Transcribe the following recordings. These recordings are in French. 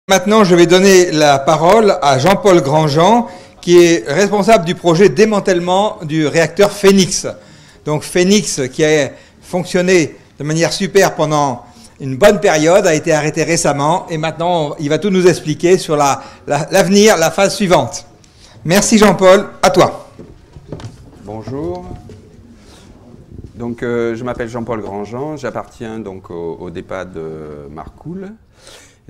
Maintenant, je vais donner la parole à Jean-Paul Grandjean, qui est responsable du projet démantèlement du réacteur Phénix. Donc Phénix, qui a fonctionné de manière super pendant une bonne période, a été arrêté récemment, et maintenant, il va tout nous expliquer sur l'avenir, la phase suivante. Merci Jean-Paul, à toi. Bonjour. Donc, je m'appelle Jean-Paul Grandjean, j'appartiens donc au dépôt de Marcoule.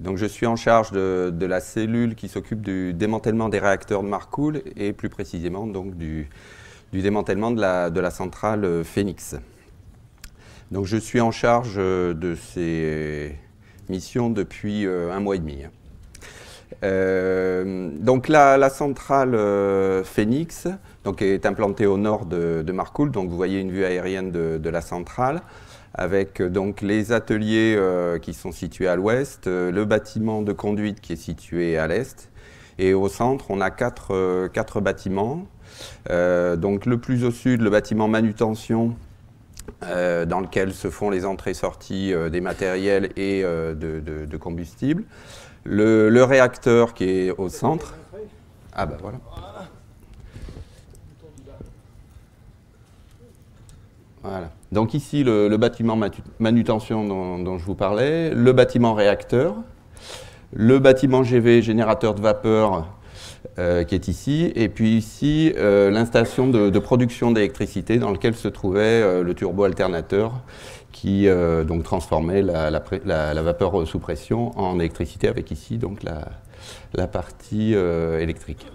Donc, je suis en charge de la cellule qui s'occupe du démantèlement des réacteurs de Marcoule et plus précisément donc, du démantèlement de la centrale Phénix. Donc, je suis en charge de ces missions depuis un mois et demi. Donc, la centrale Phénix donc, est implantée au nord de Marcoule. Donc, vous voyez une vue aérienne de la centrale, avec donc les ateliers qui sont situés à l'ouest, le bâtiment de conduite qui est situé à l'est, et au centre, on a quatre bâtiments. Donc le plus au sud, le bâtiment manutention, dans lequel se font les entrées-sorties des matériels et de combustible. Le réacteur qui est au centre. Ah ben voilà. Voilà. Donc ici, le bâtiment manutention dont je vous parlais, le bâtiment réacteur, le bâtiment GV, générateur de vapeur, qui est ici, et puis ici, l'installation de production d'électricité dans lequel se trouvait le turbo-alternateur qui donc transformait la vapeur sous pression en électricité, avec ici donc la partie électrique.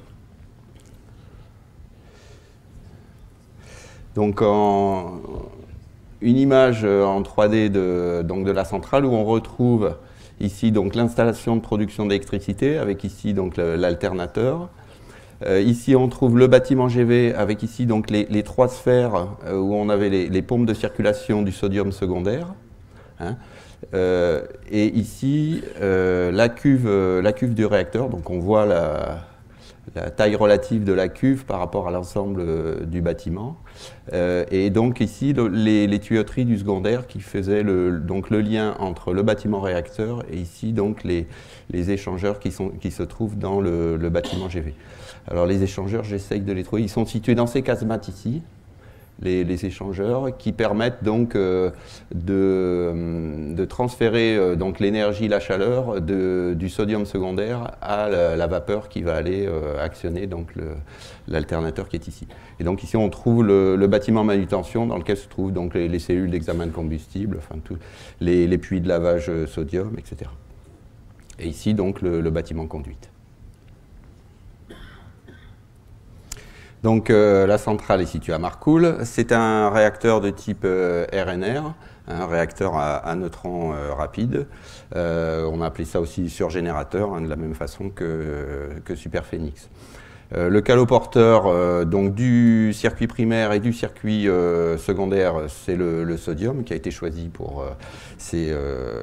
Donc, une image en 3D de la centrale où on retrouve ici l'installation de production d'électricité avec ici l'alternateur. Ici, on trouve le bâtiment GV avec ici donc les trois sphères où on avait les pompes de circulation du sodium secondaire. Hein. Et ici, la cuve du réacteur. Donc, on voit la taille relative de la cuve par rapport à l'ensemble du bâtiment. Et donc ici, les tuyauteries du secondaire qui faisaient le lien entre le bâtiment réacteur et ici donc les échangeurs qui se trouvent dans le bâtiment GV. Alors les échangeurs, j'essaye de les trouver. Ils sont situés dans ces casemates ici, les échangeurs, qui permettent donc de transférer donc l'énergie, la chaleur du sodium secondaire à la vapeur qui va aller actionner donc l'alternateur qui est ici. Et donc ici on trouve le bâtiment manutention dans lequel se trouvent donc les cellules d'examen de combustible, enfin les puits de lavage sodium, etc. Et ici donc le bâtiment conduite. Donc la centrale est située à Marcoule. C'est un réacteur de type RNR, un réacteur à neutrons rapide. On a appelé ça aussi surgénérateur, de la même façon que Super Phénix. Le caloporteur donc du circuit primaire et du circuit secondaire, c'est le sodium qui a été choisi pour ses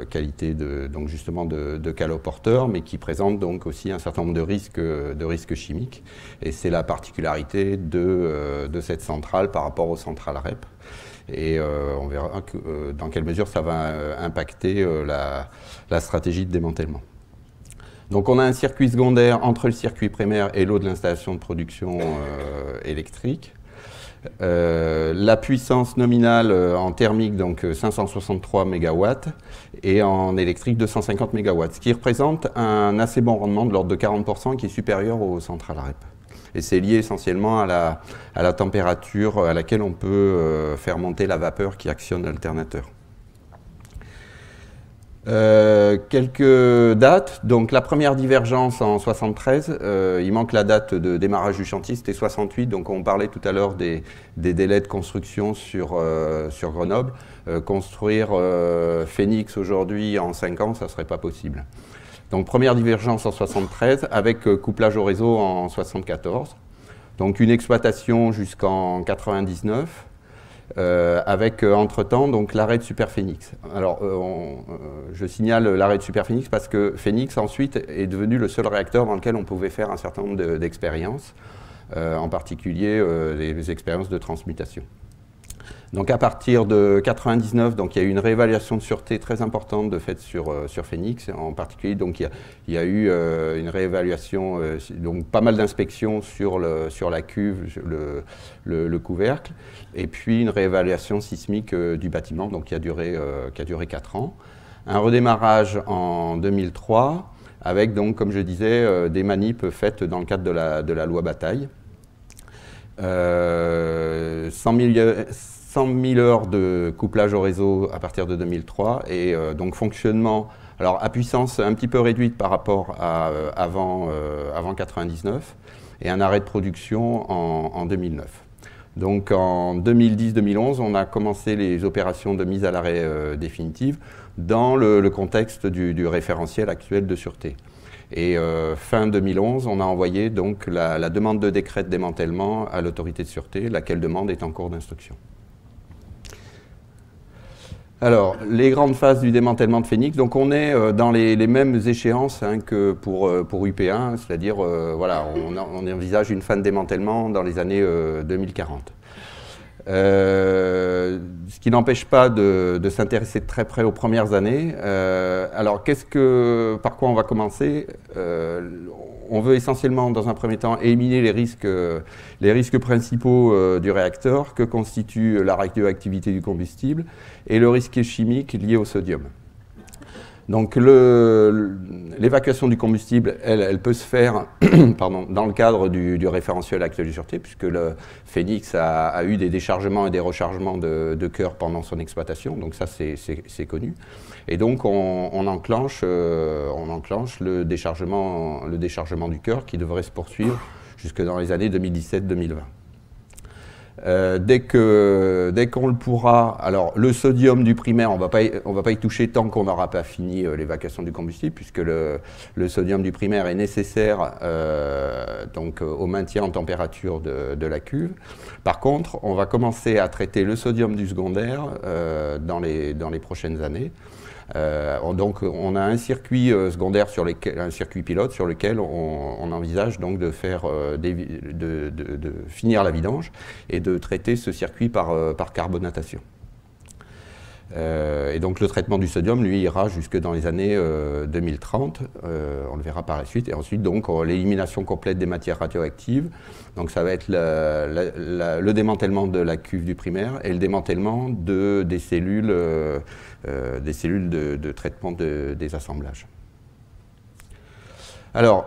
qualités donc justement de caloporteur, mais qui présente donc aussi un certain nombre de risques chimiques. Et c'est la particularité de cette centrale par rapport aux centrales REP. Et on verra dans quelle mesure ça va impacter la stratégie de démantèlement. Donc on a un circuit secondaire entre le circuit primaire et l'eau de l'installation de production électrique. La puissance nominale en thermique, donc 563 MW, et en électrique 250 MW, ce qui représente un assez bon rendement de l'ordre de 40% qui est supérieur aux centrales REP. Et c'est lié essentiellement à la température à laquelle on peut faire monter la vapeur qui actionne l'alternateur. Quelques dates. Donc la première divergence en 73, il manque la date de démarrage du chantier, c'était 68, donc on parlait tout à l'heure des délais de construction sur Grenoble. Construire Phénix aujourd'hui en 5 ans, ça ne serait pas possible. Donc première divergence en 73 avec couplage au réseau en 74. Donc une exploitation jusqu'en 99. Avec entre-temps donc l'arrêt de Super Phénix. Alors je signale l'arrêt de Super Phénix parce que Phénix ensuite est devenu le seul réacteur dans lequel on pouvait faire un certain nombre d'expériences, en particulier les expériences de transmutation. Donc à partir de 99, donc, il y a eu une réévaluation de sûreté très importante de fait sur Phénix. En particulier, donc, il y a eu une réévaluation, donc pas mal d'inspections sur la cuve, le couvercle, et puis une réévaluation sismique du bâtiment, donc, qui a duré 4 ans. Un redémarrage en 2003, avec, donc, comme je disais, des manips faites dans le cadre de la loi Bataille. 100 000 heures de couplage au réseau à partir de 2003 et donc fonctionnement alors à puissance un petit peu réduite par rapport à avant 99 et un arrêt de production en 2009. Donc en 2010-2011, on a commencé les opérations de mise à l'arrêt définitive dans le contexte du référentiel actuel de sûreté. Et fin 2011, on a envoyé donc la demande de décret de démantèlement à l'autorité de sûreté, laquelle demande est en cours d'instruction. Alors, les grandes phases du démantèlement de Phénix, donc on est dans les mêmes échéances hein, que pour UP1, c'est-à-dire voilà, on envisage une fin de démantèlement dans les années 2040. Ce qui n'empêche pas de s'intéresser de très près aux premières années. Alors, par quoi on va commencer? On veut essentiellement, dans un premier temps, éliminer les risques principaux du réacteur que constituent la radioactivité du combustible et le risque chimique lié au sodium. Donc l'évacuation du combustible, elle peut se faire pardon, dans le cadre du référentiel actuel de sûreté, puisque le Phénix a eu des déchargements et des rechargements de cœur pendant son exploitation, donc ça c'est connu. Et donc on enclenche le déchargement du cœur qui devrait se poursuivre jusque dans les années 2017-2020. Dès qu'on le pourra, alors le sodium du primaire, on va pas y toucher tant qu'on n'aura pas fini l'évacuation du combustible, puisque le sodium du primaire est nécessaire donc, au maintien en température de la cuve. Par contre, on va commencer à traiter le sodium du secondaire dans les prochaines années. Donc on a un circuit secondaire un circuit pilote sur lequel on envisage donc de faire de finir la vidange et de traiter ce circuit par carbonatation. Et donc le traitement du sodium, lui, ira jusque dans les années 2030, on le verra par la suite, et ensuite donc l'élimination complète des matières radioactives, donc ça va être le démantèlement de la cuve du primaire et le démantèlement des cellules de traitement des assemblages. Alors,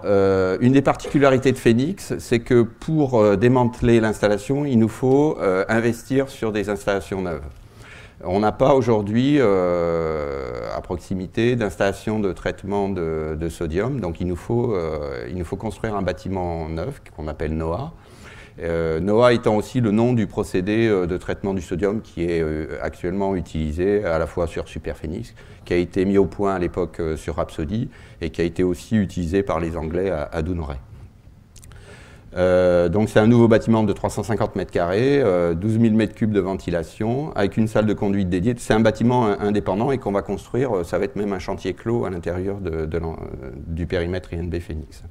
une des particularités de Phénix, c'est que pour démanteler l'installation, il nous faut investir sur des installations neuves. On n'a pas aujourd'hui à proximité d'installation de traitement de sodium, donc il nous faut construire un bâtiment neuf qu'on appelle NOAA. NOAA étant aussi le nom du procédé de traitement du sodium qui est actuellement utilisé à la fois sur Superphénix, qui a été mis au point à l'époque sur Rhapsody et qui a été aussi utilisé par les Anglais à Dounreay. Donc c'est un nouveau bâtiment de 350 m², 12 000 m3 de ventilation, avec une salle de conduite dédiée. C'est un bâtiment indépendant et qu'on va construire, ça va être même un chantier clos à l'intérieur du périmètre INB Phénix.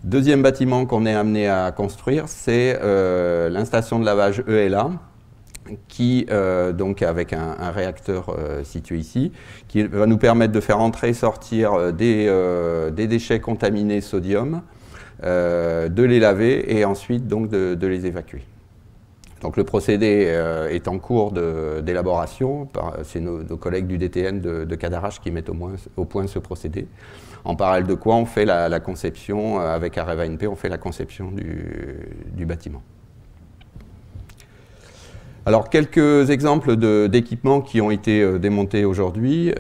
Deuxième bâtiment qu'on est amené à construire, c'est l'installation de lavage ELA, qui, donc avec un réacteur situé ici, qui va nous permettre de faire entrer et sortir des déchets contaminés sodium, de les laver et ensuite donc de les évacuer. Donc le procédé est en cours d'élaboration, c'est nos collègues du DTN de Cadarache qui mettent au point ce procédé. En parallèle de quoi on fait la conception, avec Areva NP, on fait la conception du bâtiment. Alors, quelques exemples d'équipements qui ont été démontés aujourd'hui.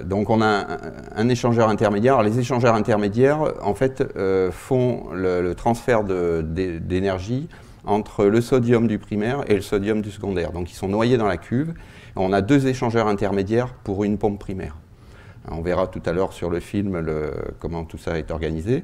Donc, on a un échangeur intermédiaire. Alors, les échangeurs intermédiaires, en fait, font le transfert d'énergie entre le sodium du primaire et le sodium du secondaire. Donc, ils sont noyés dans la cuve. On a deux échangeurs intermédiaires pour une pompe primaire. On verra tout à l'heure sur le film comment tout ça est organisé.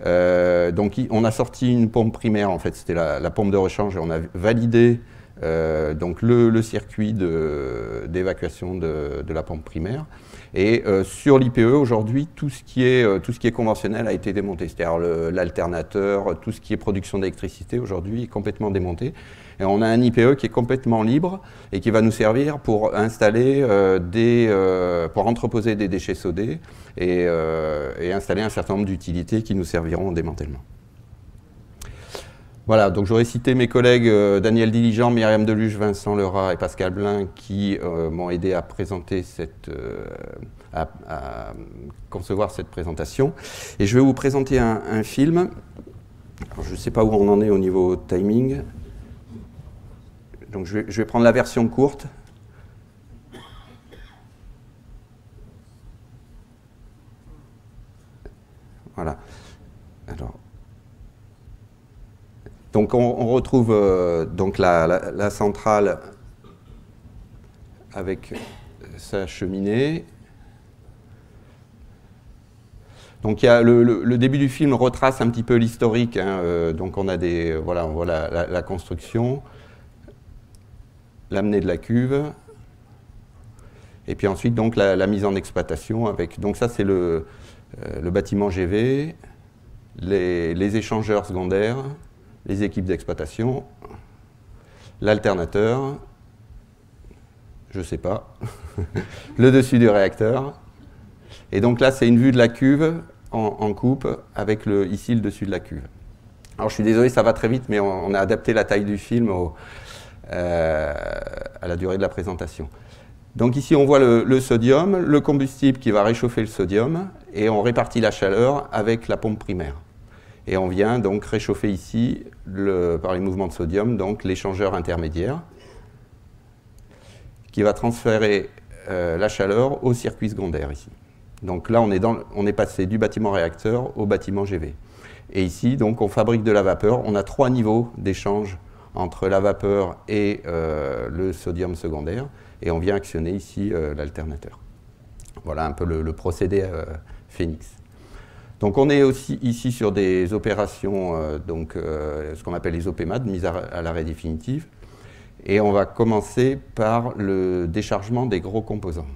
Donc, on a sorti une pompe primaire, en fait, c'était la pompe de rechange, et on a validé donc le circuit d'évacuation de la pompe primaire. Et sur l'IPE, aujourd'hui, tout ce qui est conventionnel a été démonté. C'est-à-dire l'alternateur, tout ce qui est production d'électricité, aujourd'hui, est complètement démonté. Et on a un IPE qui est complètement libre et qui va nous servir pour installer pour entreposer des déchets sodés et installer un certain nombre d'utilités qui nous serviront au démantèlement. Voilà, donc j'aurais cité mes collègues Daniel Diligent, Myriam Deluge, Vincent Lerat et Pascal Blin qui m'ont aidé à présenter à concevoir cette présentation. Et je vais vous présenter un film. Alors, je ne sais pas où on en est au niveau timing. Donc je vais prendre la version courte. Voilà. Alors. Donc on retrouve donc la centrale avec sa cheminée. Donc il y a le début du film retrace un petit peu l'historique. Hein, donc on a on voit la construction, l'amenée de la cuve, et puis ensuite donc la mise en exploitation avec. Donc ça c'est le bâtiment GV, les échangeurs secondaires, les équipes d'exploitation, l'alternateur, je ne sais pas, le dessus du réacteur. Et donc là, c'est une vue de la cuve en coupe avec ici le dessus de la cuve. Alors je suis désolé, ça va très vite, mais on a adapté la taille du film à la durée de la présentation. Donc ici, on voit le sodium, le combustible qui va réchauffer le sodium, et on répartit la chaleur avec la pompe primaire. Et on vient donc réchauffer ici, par les mouvements de sodium, donc l'échangeur intermédiaire, qui va transférer la chaleur au circuit secondaire ici. Donc là, on est passé du bâtiment réacteur au bâtiment GV. Et ici, donc, on fabrique de la vapeur. On a 3 niveaux d'échange entre la vapeur et le sodium secondaire. Et on vient actionner ici l'alternateur. Voilà un peu le procédé Phénix. Donc on est aussi ici sur des opérations, ce qu'on appelle les OPMAD, mise à l'arrêt définitif. Et on va commencer par le déchargement des gros composants.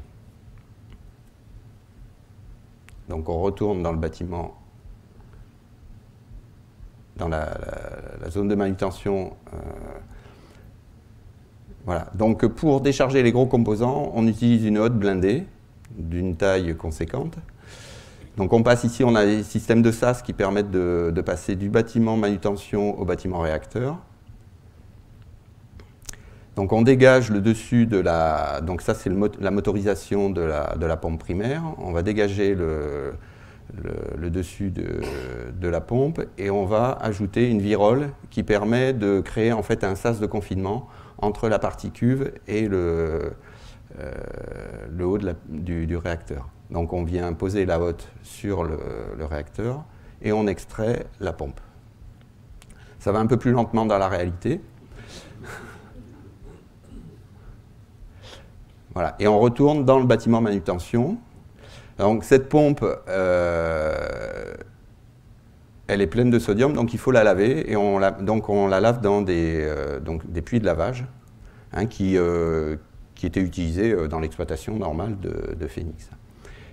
Donc on retourne dans le bâtiment, dans la zone de manutention. Voilà. Donc pour décharger les gros composants, on utilise une hotte blindée d'une taille conséquente. Donc on passe ici, on a des systèmes de SAS qui permettent de passer du bâtiment manutention au bâtiment réacteur. Donc on dégage le dessus de la... Donc ça c'est la motorisation de la pompe primaire. On va dégager le dessus de la pompe et on va ajouter une virole qui permet de créer en fait un sas de confinement entre la partie cuve et le haut du réacteur. Donc on vient poser la hotte sur le réacteur et on extrait la pompe. Ça va un peu plus lentement dans la réalité. Voilà. Et on retourne dans le bâtiment manutention. Donc cette pompe, elle est pleine de sodium, donc il faut la laver. Et on la lave dans des puits de lavage hein, qui étaient utilisés dans l'exploitation normale de Phénix.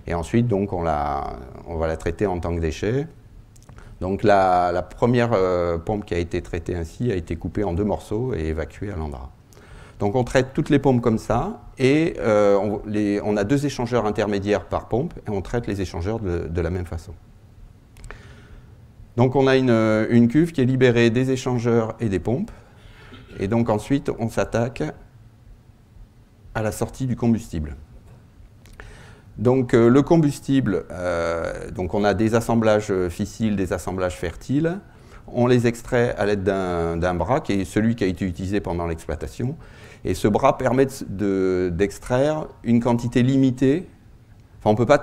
Et ensuite, donc, on va la traiter en tant que déchet. Donc la première pompe qui a été traitée ainsi a été coupée en 2 morceaux et évacuée à l'Andra. Donc on traite toutes les pompes comme ça, et on a 2 échangeurs intermédiaires par pompe, et on traite les échangeurs de la même façon. Donc on a une cuve qui est libérée des échangeurs et des pompes, et donc ensuite on s'attaque à la sortie du combustible. Donc le combustible, donc on a des assemblages fissiles, des assemblages fertiles. On les extrait à l'aide d'un bras qui est celui qui a été utilisé pendant l'exploitation. Et ce bras permet d'extraire une quantité limitée. Enfin, on peut pas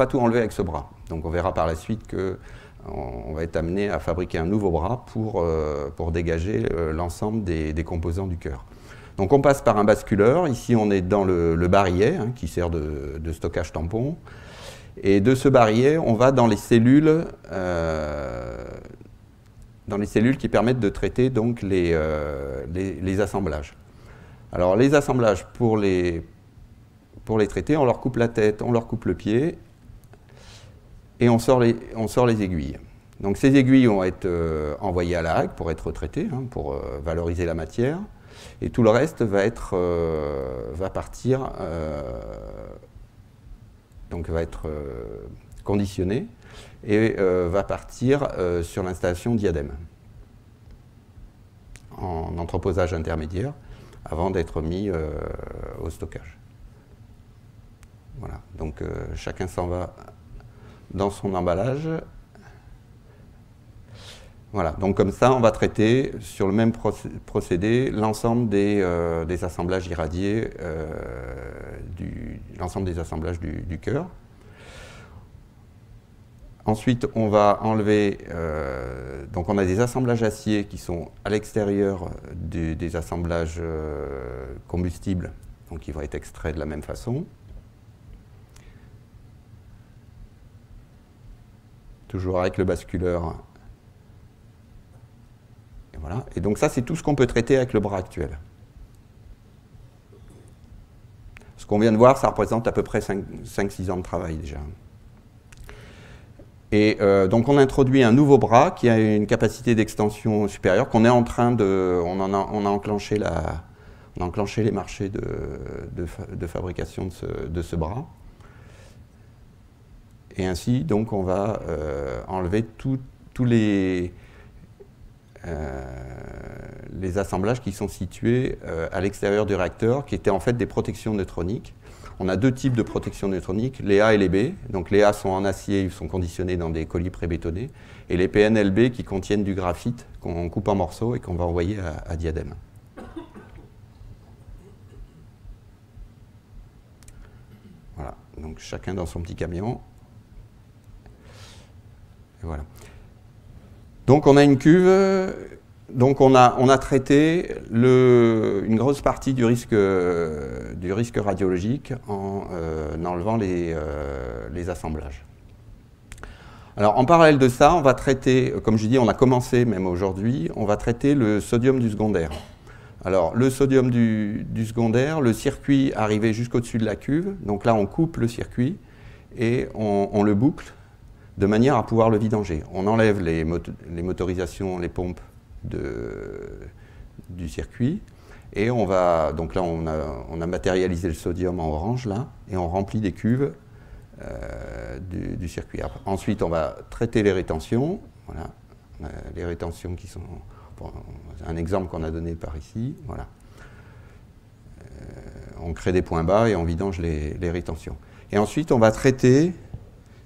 tout enlever avec ce bras. Donc on verra par la suite qu'on va être amené à fabriquer un nouveau bras pour dégager l'ensemble des composants du cœur. Donc on passe par un basculeur. Ici on est dans le barillet hein, qui sert de stockage tampon. Et de ce barillet, on va dans les cellules qui permettent de traiter donc les assemblages. Alors les assemblages pour les traiter, on leur coupe la tête, on leur coupe le pied et on sort les aiguilles. Donc ces aiguilles vont être envoyées à la Hague pour être retraitées, hein, pour valoriser la matière, et tout le reste va partir, donc va être conditionné et va partir sur l'installation Diadème en entreposage intermédiaire avant d'être mis au stockage. Voilà, donc chacun s'en va dans son emballage. Voilà, donc comme ça, on va traiter sur le même procédé l'ensemble des assemblages irradiés, l'ensemble des assemblages du cœur. Ensuite, on va enlever, donc on a des assemblages acier qui sont à l'extérieur des assemblages combustibles, donc ils vont être extraits de la même façon. Toujours avec le basculeur. Et voilà. Et donc ça, c'est tout ce qu'on peut traiter avec le bras actuel. Ce qu'on vient de voir, ça représente à peu près 5-6 ans de travail déjà. Et donc on introduit un nouveau bras qui a une capacité d'extension supérieure, qu'on est en train de... On a enclenché les marchés de fabrication de ce bras. Et ainsi, donc, on va enlever tous les assemblages qui sont situés à l'extérieur du réacteur, qui étaient en fait des protections neutroniques. On a deux types de protections neutroniques, les A et les B. Donc les A sont en acier, ils sont conditionnés dans des colis pré-bétonnés. Et les PNLB qui contiennent du graphite qu'on coupe en morceaux et qu'on va envoyer à Diadème. Voilà, donc chacun dans son petit camion. Et voilà. Donc on a une cuve, donc on a traité une grosse partie du risque radiologique en enlevant les assemblages. Alors en parallèle de ça, on va traiter, comme je dis, on a commencé même aujourd'hui, on va traiter le sodium du secondaire. Alors le sodium du secondaire, le circuit arrivé jusqu'au-dessus de la cuve, donc là on coupe le circuit et on le boucle de manière à pouvoir le vidanger. On enlève les motorisations, les pompes du circuit, et on va, donc là on a matérialisé le sodium en orange là, et on remplit des cuves du circuit. Ensuite on va traiter les rétentions, voilà, les rétentions qui sont, bon, un exemple qu'on a donné par ici, voilà. On crée des points bas et on vidange les rétentions. Et ensuite on va traiter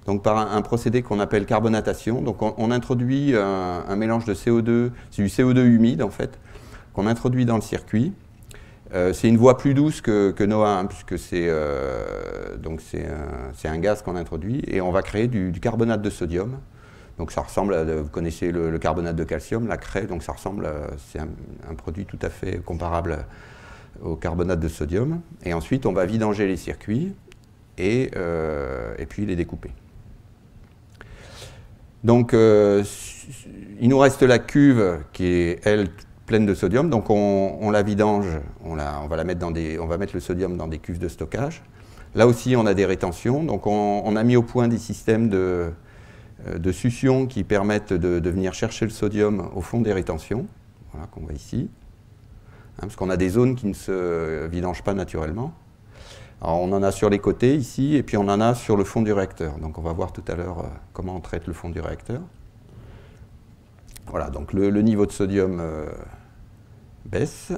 donc par un procédé qu'on appelle carbonatation. Donc on introduit un mélange de CO2, c'est du CO2 humide en fait, qu'on introduit dans le circuit. C'est une voie plus douce que NOAA, hein, puisque c'est un gaz qu'on introduit, et on va créer du carbonate de sodium. Donc ça ressemble à, vous connaissez le carbonate de calcium, la craie, donc ça ressemble, c'est un produit tout à fait comparable au carbonate de sodium. Et ensuite on va vidanger les circuits et puis les découper. Donc, il nous reste la cuve qui est, elle, pleine de sodium. Donc, on la vidange, on va mettre le sodium dans des cuves de stockage. Là aussi, on a des rétentions. Donc, on a mis au point des systèmes de succion qui permettent de venir chercher le sodium au fond des rétentions. Voilà, qu'on voit ici. Hein, parce qu'on a des zones qui ne se vidangent pas naturellement. Alors, on en a sur les côtés ici, et puis on en a sur le fond du réacteur. Donc on va voir tout à l'heure comment on traite le fond du réacteur. Voilà, donc le niveau de sodium baisse,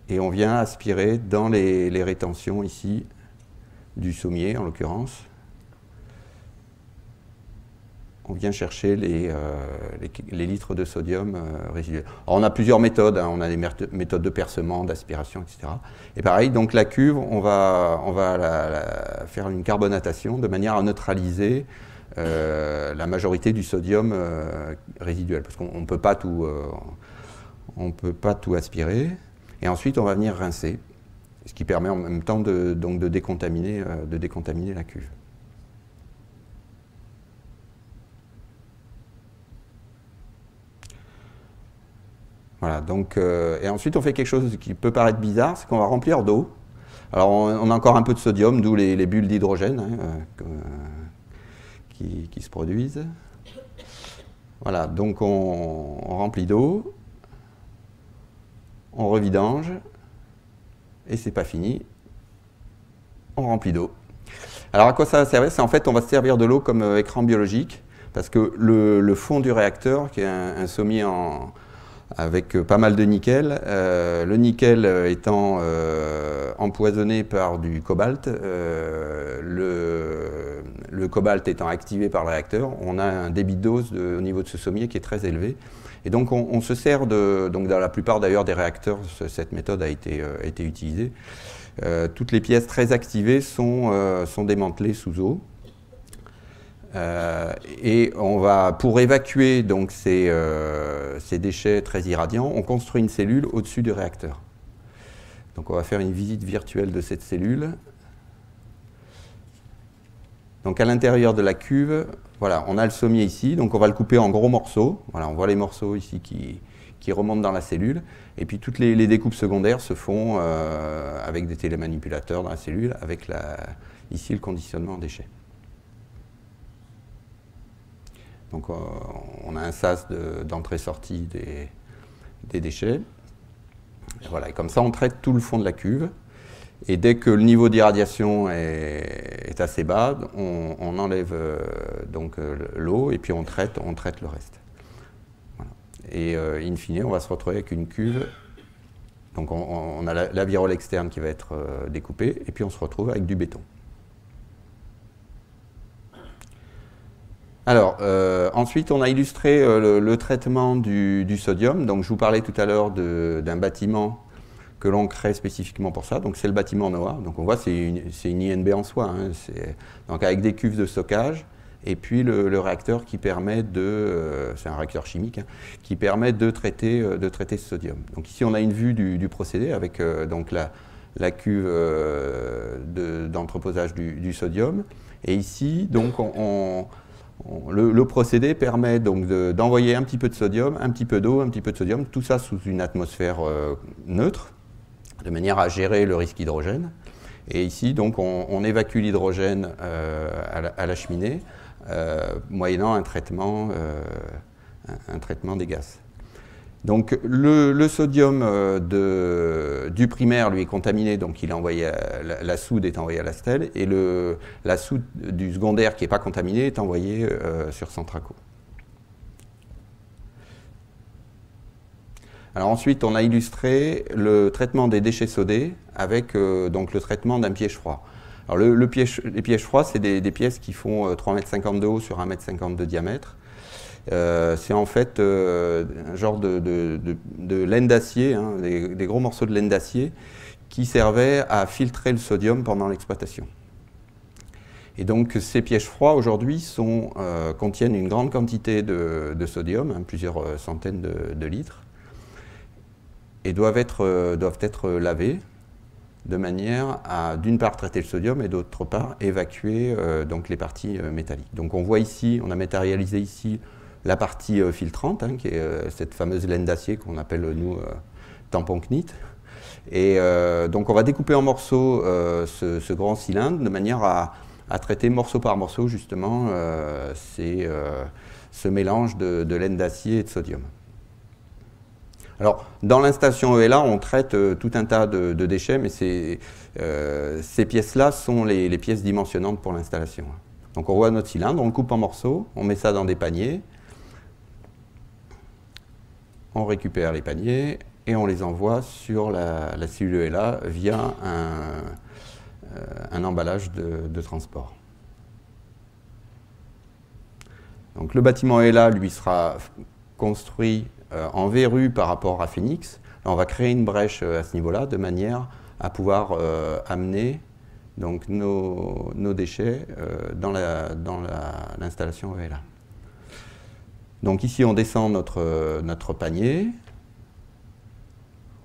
et on vient aspirer dans les rétentions ici, du sommier en l'occurrence. On vient chercher les litres de sodium résiduels. Alors, on a plusieurs méthodes, hein. On a des méthodes de percement, d'aspiration, etc. Et pareil, donc la cuve, on va faire une carbonatation de manière à neutraliser la majorité du sodium résiduel, parce qu'on ne peut pas tout aspirer. Et ensuite, on va venir rincer, ce qui permet en même temps de décontaminer la cuve. Voilà, donc, et ensuite on fait quelque chose qui peut paraître bizarre, c'est qu'on va remplir d'eau. Alors on a encore un peu de sodium, d'où les bulles d'hydrogène qui se produisent. Voilà, donc on remplit d'eau, on revidange, et c'est pas fini, on remplit d'eau. Alors à quoi ça va servir? C'est en fait, on va se servir de l'eau comme écran biologique, parce que le fond du réacteur, qui est un sommier avec pas mal de nickel, le nickel étant empoisonné par du cobalt, le cobalt étant activé par le réacteur, on a un débit de dose au niveau de ce sommier qui est très élevé. Et donc on se sert donc dans la plupart d'ailleurs des réacteurs, cette méthode a été utilisée. Toutes les pièces très activées sont démantelées sous eau. Et on va, pour évacuer donc ces déchets très irradiants, on construit une cellule au-dessus du réacteur. Donc on va faire une visite virtuelle de cette cellule. Donc à l'intérieur de la cuve, voilà, on a le sommier ici, donc on va le couper en gros morceaux. Voilà, on voit les morceaux ici qui remontent dans la cellule. Et puis toutes les découpes secondaires se font avec des télémanipulateurs dans la cellule, avec ici le conditionnement en déchets. Donc on a un sas d'entrée-sortie des déchets. Et voilà, et comme ça on traite tout le fond de la cuve. Et dès que le niveau d'irradiation est assez bas, on enlève donc l'eau et puis on traite le reste. Voilà. Et in fine, on va se retrouver avec une cuve. Donc on a la virole externe qui va être découpée et puis on se retrouve avec du béton. Alors, ensuite, on a illustré le traitement du sodium. Donc, je vous parlais tout à l'heure d'un bâtiment que l'on crée spécifiquement pour ça. Donc, c'est le bâtiment NOAA. Donc, on voit, c'est une INB en soi. Hein. Donc, avec des cuves de stockage et puis le réacteur qui permet c'est un réacteur chimique, hein, qui permet de traiter ce sodium. Donc, ici, on a une vue du procédé avec donc la cuve d'entreposage du sodium. Et ici, donc, le procédé permet donc d'envoyer un petit peu de sodium, un petit peu d'eau, un petit peu de sodium, tout ça sous une atmosphère neutre, de manière à gérer le risque hydrogène. Et ici, donc, on évacue l'hydrogène à la cheminée, moyennant un traitement des gaz. Donc le sodium du primaire, lui, est contaminé, donc il est envoyé la soude est envoyée à la stèle, et la soude du secondaire qui n'est pas contaminée est envoyée sur Centraco. Alors ensuite, on a illustré le traitement des déchets sodés avec donc le traitement d'un piège froid. Alors les pièges froids, c'est des pièces qui font 3,50 m de haut sur 1,50 m de diamètre. C'est en fait un genre de laine d'acier, hein, des gros morceaux de laine d'acier qui servaient à filtrer le sodium pendant l'exploitation. Et donc ces pièges froids aujourd'hui contiennent une grande quantité de sodium, hein, plusieurs centaines de litres, et doivent être lavés de manière à d'une part traiter le sodium et d'autre part évacuer donc les parties métalliques. Donc on voit ici, on a matérialisé ici la partie filtrante, hein, qui est cette fameuse laine d'acier qu'on appelle, nous, tampon CNIT. Et donc on va découper en morceaux ce grand cylindre de manière à traiter morceau par morceau, justement, ce mélange de laine d'acier et de sodium. Alors, dans l'installation ELA, on traite tout un tas de déchets, mais ces pièces-là sont les pièces dimensionnantes pour l'installation. Donc on voit notre cylindre, on le coupe en morceaux, on met ça dans des paniers, on récupère les paniers et on les envoie sur la cellule ELA via un emballage de transport. Donc le bâtiment ELA, lui, sera construit en verrue par rapport à Phoenix. Là, on va créer une brèche à ce niveau-là de manière à pouvoir amener donc, nos déchets dans l'installation ELA. Donc ici, on descend notre panier,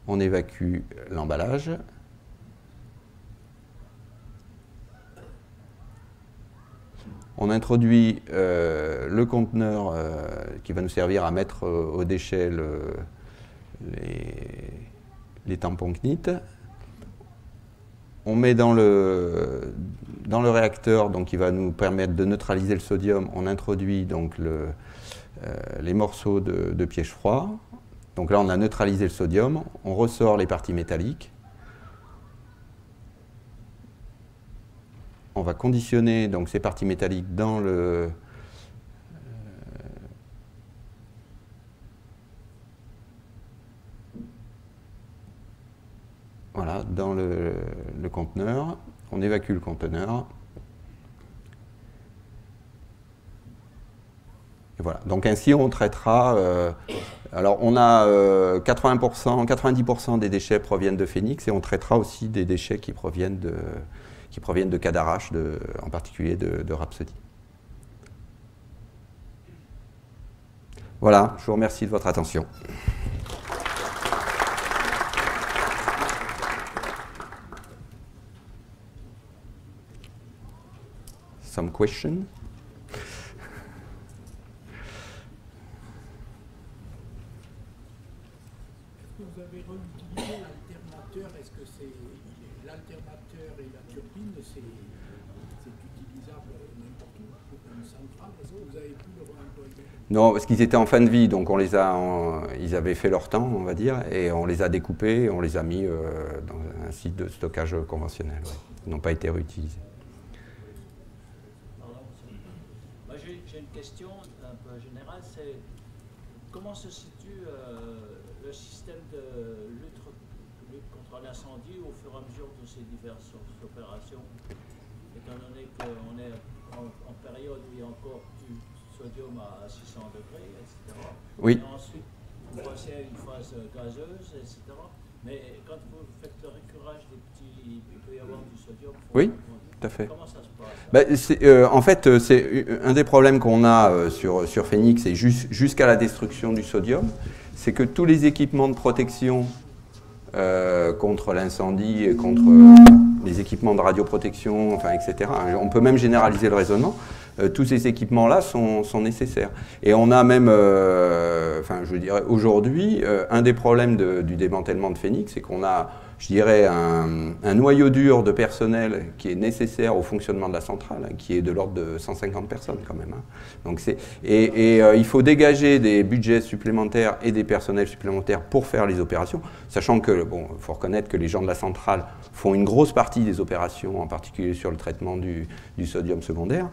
on évacue l'emballage, on introduit le conteneur qui va nous servir à mettre aux déchets les tampons CNIT. On met dans le réacteur, donc qui va nous permettre de neutraliser le sodium, on introduit donc les morceaux de piège froid. Donc là, on a neutralisé le sodium, on ressort les parties métalliques. On va conditionner donc ces parties métalliques dans le voilà, dans le conteneur. On évacue le conteneur. Et voilà. Donc ainsi, on traitera. Alors, on a 80%, 90% des déchets proviennent de Phénix et on traitera aussi des déchets qui proviennent de Cadarache, en particulier de Rhapsody. Voilà, je vous remercie de votre attention. Some questions? Vous avez réutilisé l'alternateur, est-ce que c'est l'alternateur et la turbine, c'est utilisable n'importe où, pour une centrale, est-ce que vous avez pu le réemployer? Non, parce qu'ils étaient en fin de vie, donc ils avaient fait leur temps, on va dire, et on les a découpés, et on les a mis dans un site de stockage conventionnel. Ouais. Ils n'ont pas été réutilisés. J'ai une question un peu générale, c'est comment se situe le système de lutte contre l'incendie au fur et à mesure de ces diverses opérations, étant donné qu'on est en période où il y a encore du sodium à 600 degrés, etc. Oui. Et ensuite, vous passez à une phase gazeuse, etc. Mais quand vous faites le récurage des petits, il peut y avoir du sodium. Oui, tout à fait. Comment ça se passe? En fait, c'est un des problèmes qu'on a sur Phénix, et jusqu'à la destruction du sodium, c'est que tous les équipements de protection contre l'incendie et contre les équipements de radioprotection, enfin, etc., on peut même généraliser le raisonnement, tous ces équipements-là sont nécessaires. Et on a même, enfin, je dirais aujourd'hui, un des problèmes du démantèlement de Phénix, c'est qu'on a, je dirais, un noyau dur de personnel qui est nécessaire au fonctionnement de la centrale, hein, qui est de l'ordre de 150 personnes quand même. Hein. Donc il faut dégager des budgets supplémentaires et des personnels supplémentaires pour faire les opérations, sachant que, bon, il faut reconnaître que les gens de la centrale font une grosse partie des opérations, en particulier sur le traitement du sodium secondaire.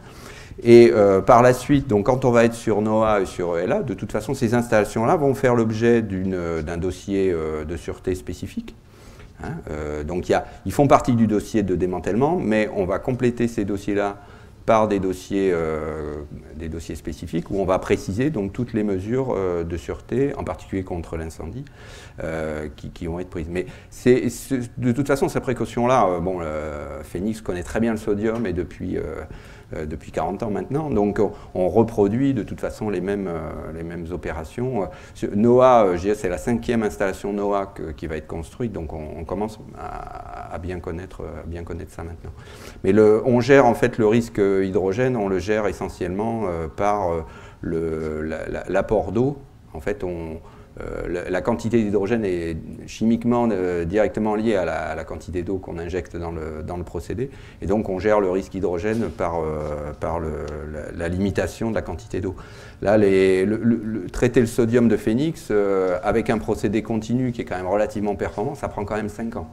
Et par la suite, donc quand on va être sur NOAA et sur ELA, de toute façon, ces installations-là vont faire l'objet d'un dossier de sûreté spécifique. Hein, donc ils font partie du dossier de démantèlement, mais on va compléter ces dossiers-là par des dossiers spécifiques où on va préciser donc toutes les mesures de sûreté, en particulier contre l'incendie, qui vont être prises. Mais de toute façon, ces précautions-là, bon, Phénix connaît très bien le sodium et depuis 40 ans maintenant, donc on reproduit de toute façon les mêmes opérations. NOAA, c'est la 5e installation NOAA qui va être construite, donc on commence à bien connaître ça maintenant. Mais on gère en fait le risque hydrogène, on le gère essentiellement par l'apport d'eau. En fait, la quantité d'hydrogène est chimiquement directement liée à la quantité d'eau qu'on injecte dans le procédé. Et donc, on gère le risque hydrogène par la limitation de la quantité d'eau. Là, traiter le sodium de Phénix avec un procédé continu qui est quand même relativement performant, ça prend quand même 5 ans.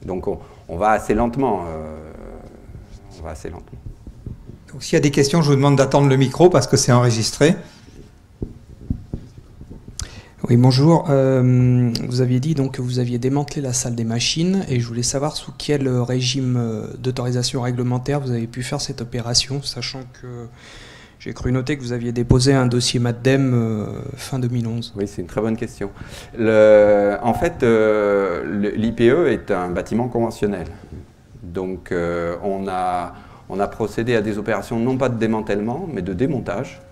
Donc, on va assez lentement. Donc, s'il y a des questions, je vous demande d'attendre le micro parce que c'est enregistré. Oui, bonjour. Vous aviez dit donc que vous aviez démantelé la salle des machines et je voulais savoir sous quel régime d'autorisation réglementaire vous avez pu faire cette opération, sachant que j'ai cru noter que vous aviez déposé un dossier MADDEM fin 2011. Oui, c'est une très bonne question. En fait, l'IPE est un bâtiment conventionnel. Donc, on a procédé à des opérations non pas de démantèlement, mais de démontage.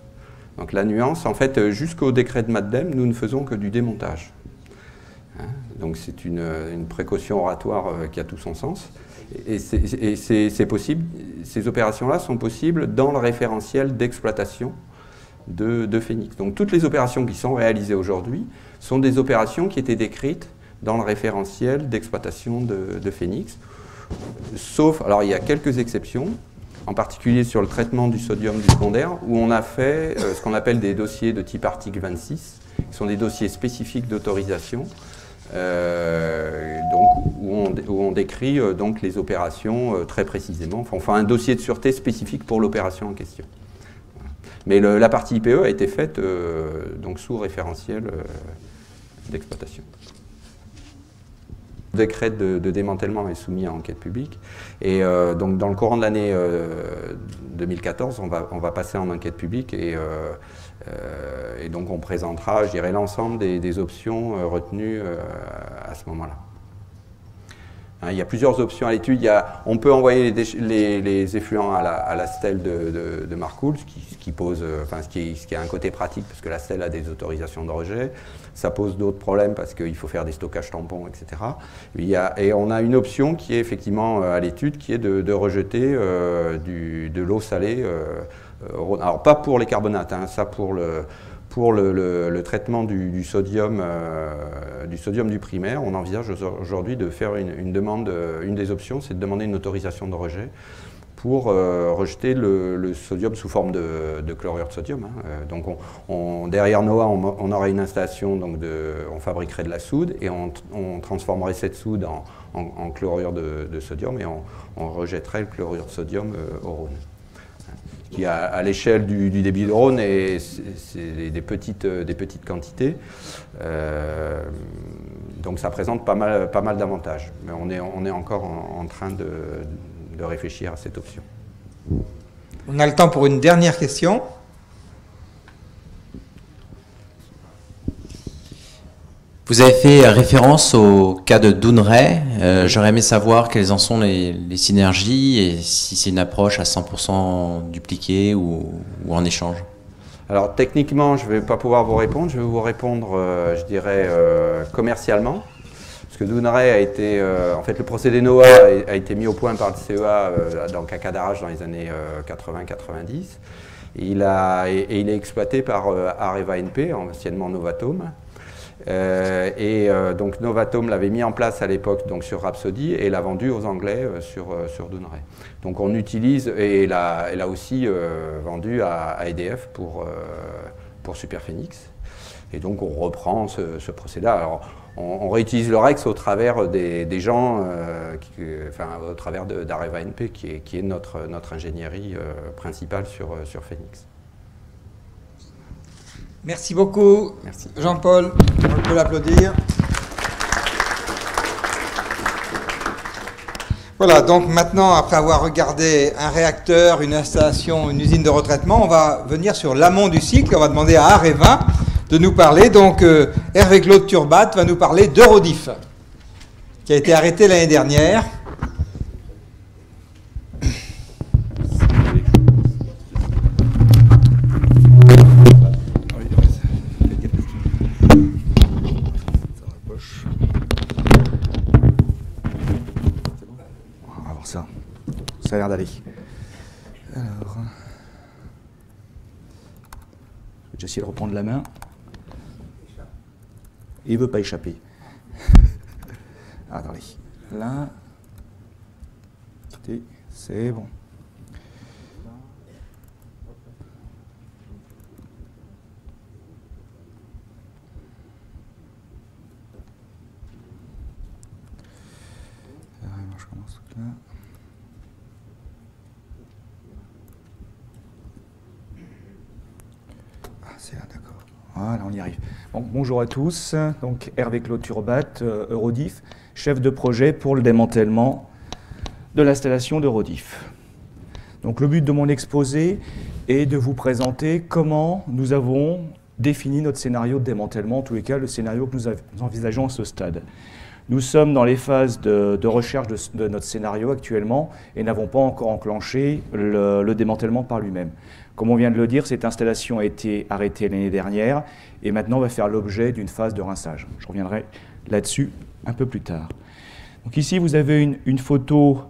Donc la nuance, en fait, jusqu'au décret de MADDEM, nous ne faisons que du démontage. Hein, donc c'est une précaution oratoire qui a tout son sens. Et c'est possible, ces opérations-là sont possibles dans le référentiel d'exploitation de Phénix. Donc toutes les opérations qui sont réalisées aujourd'hui sont des opérations qui étaient décrites dans le référentiel d'exploitation de Phénix, sauf, alors il y a quelques exceptions, en particulier sur le traitement du sodium du secondaire, où on a fait ce qu'on appelle des dossiers de type article 26, qui sont des dossiers spécifiques d'autorisation, où on décrit donc les opérations très précisément. Enfin, on fait un dossier de sûreté spécifique pour l'opération en question. Mais la partie IPE a été faite donc sous référentiel d'exploitation. Le décret de démantèlement est soumis à enquête publique et donc dans le courant de l'année 2014, on va passer en enquête publique et donc on présentera, je dirais, l'ensemble des options retenues à ce moment-là. Il y a plusieurs options à l'étude. On peut envoyer les effluents à la stèle de Marcoule, ce qui pose, ce qui a un côté pratique parce que la stèle a des autorisations de rejet. Ça pose d'autres problèmes parce qu'il faut faire des stockages tampons, etc. Et on a une option qui est effectivement à l'étude, qui est de rejeter de l'eau salée. Alors pas pour les carbonates, ça pour le traitement du sodium du primaire. On envisage aujourd'hui de faire une demande, une des options, c'est de demander une autorisation de rejet pour rejeter le sodium sous forme de chlorure de sodium. Donc derrière NOAA, on aurait une installation, donc on fabriquerait de la soude et on transformerait cette soude en chlorure de sodium et on rejetterait le chlorure de sodium au Rhône. Qui à l'échelle du débit de Rhône, c'est des petites quantités. Donc ça présente pas mal d'avantages. Mais on est encore en train de réfléchir à cette option. On a le temps pour une dernière question. Vous avez fait référence au cas de Dounreay. J'aurais aimé savoir quelles en sont les synergies et si c'est une approche à 100% dupliquée ou en échange. Alors techniquement, je ne vais pas pouvoir vous répondre. Je vais vous répondre, je dirais, commercialement. Parce que Dounreay a été, en fait, le procédé NOAA a été mis au point par le CEA dans le caca d'Arrache dans les années 80-90. Il est exploité par Areva NP, anciennement Novatome. Donc Novatome l'avait mis en place à l'époque sur Rhapsody et l'a vendu aux Anglais sur Dounreay. Donc on utilise, et elle a aussi vendu à EDF pour Super Phénix. Et donc on reprend ce procédé-là. Alors on réutilise le REX au travers des gens, au travers d'Areva NP qui est notre ingénierie principale sur Phénix. Merci beaucoup, Jean-Paul. On peut l'applaudir. Voilà, donc maintenant, après avoir regardé un réacteur, une installation, une usine de retraitement, on va venir sur l'amont du cycle. On va demander à Areva de nous parler. Donc, Hervé-Claude Turbat va nous parler d'Eurodif, qui a été arrêté l'année dernière. Ça a l'air d'aller. Alors, je vais essayer de reprendre la main. Il ne veut pas échapper. Attendez. Là. C'est bon. Alors, je commence là. D'accord. Voilà, on y arrive. Donc, bonjour à tous. Donc, Hervé-Claude Turbat, Eurodif, chef de projet pour le démantèlement de l'installation d'Eurodif. Donc, le but de mon exposé est de vous présenter comment nous avons défini notre scénario de démantèlement, en tous les cas le scénario que nous envisageons à ce stade. Nous sommes dans les phases de recherche de notre scénario actuellement et n'avons pas encore enclenché le démantèlement par lui-même. Comme on vient de le dire, cette installation a été arrêtée l'année dernière et maintenant va faire l'objet d'une phase de rinçage. Je reviendrai là-dessus un peu plus tard. Donc ici, vous avez une photo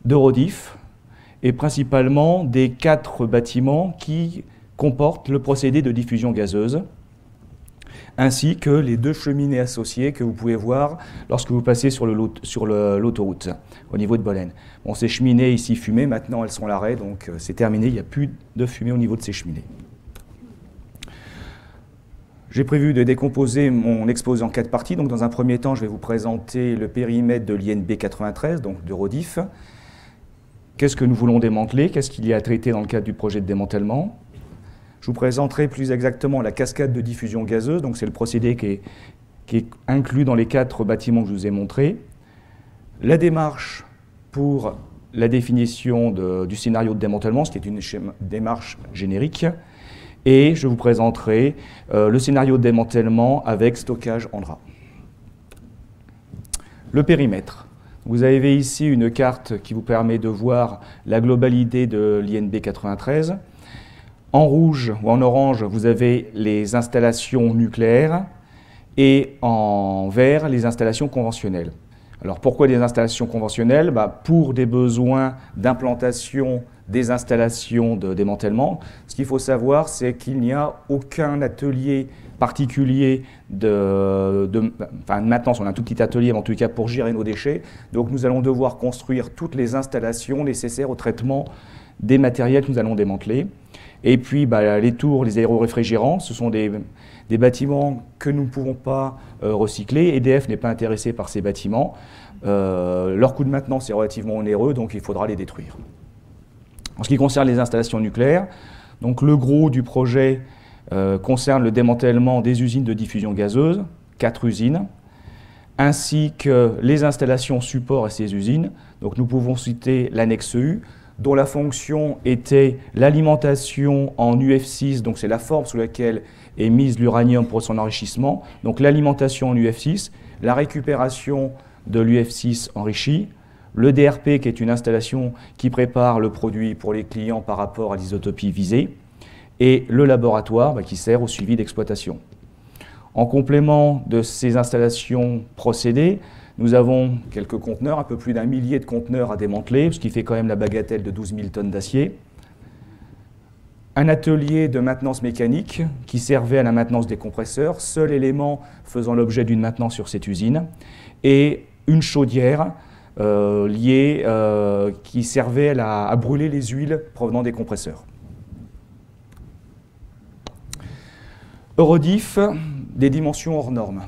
d'Eurodif et principalement des 4 bâtiments qui comporte le procédé de diffusion gazeuse, ainsi que les 2 cheminées associées que vous pouvez voir lorsque vous passez sur l'autoroute au niveau de Bolène. Bon, ces cheminées ici fumées, maintenant elles sont à l'arrêt, donc c'est terminé, il n'y a plus de fumée au niveau de ces cheminées. J'ai prévu de décomposer mon exposé en 4 parties. Donc, dans un premier temps, je vais vous présenter le périmètre de l'INB 93, donc de Rodif. Qu'est-ce que nous voulons démanteler? Qu'est-ce qu'il y a à traiter dans le cadre du projet de démantèlement? Je vous présenterai plus exactement la cascade de diffusion gazeuse. Donc, c'est le procédé qui est inclus dans les 4 bâtiments que je vous ai montrés. La démarche pour la définition du scénario de démantèlement, ce qui est une démarche générique. Et je vous présenterai le scénario de démantèlement avec stockage en drap. Le périmètre. Vous avez ici une carte qui vous permet de voir la globalité de l'INB 93. En rouge ou en orange, vous avez les installations nucléaires et en vert, les installations conventionnelles. Alors pourquoi des installations conventionnelles? Pour des besoins d'implantation des installations de démantèlement. Ce qu'il faut savoir, c'est qu'il n'y a aucun atelier particulier de maintenance. On a un tout petit atelier, en tout cas pour gérer nos déchets. Donc nous allons devoir construire toutes les installations nécessaires au traitement des matériels que nous allons démanteler. Et puis les tours, les aéroréfrigérants, ce sont des bâtiments que nous ne pouvons pas recycler. EDF n'est pas intéressé par ces bâtiments. Leur coût de maintenance est relativement onéreux, donc il faudra les détruire. En ce qui concerne les installations nucléaires, donc le gros du projet concerne le démantèlement des usines de diffusion gazeuse, 4 usines, ainsi que les installations support à ces usines. Donc nous pouvons citer l'annexe U, dont la fonction était l'alimentation en UF6, donc c'est la forme sous laquelle est mise l'uranium pour son enrichissement, donc l'alimentation en UF6, la récupération de l'UF6 enrichi, le DRP qui est une installation qui prépare le produit pour les clients par rapport à l'isotopie visée, et le laboratoire qui sert au suivi d'exploitation. En complément de ces installations procédées, nous avons quelques conteneurs, un peu plus d'1 millier de conteneurs à démanteler, ce qui fait quand même la bagatelle de 12 000 tonnes d'acier. Un atelier de maintenance mécanique qui servait à la maintenance des compresseurs, seul élément faisant l'objet d'une maintenance sur cette usine, et une chaudière qui servait à brûler les huiles provenant des compresseurs. Eurodif, des dimensions hors normes.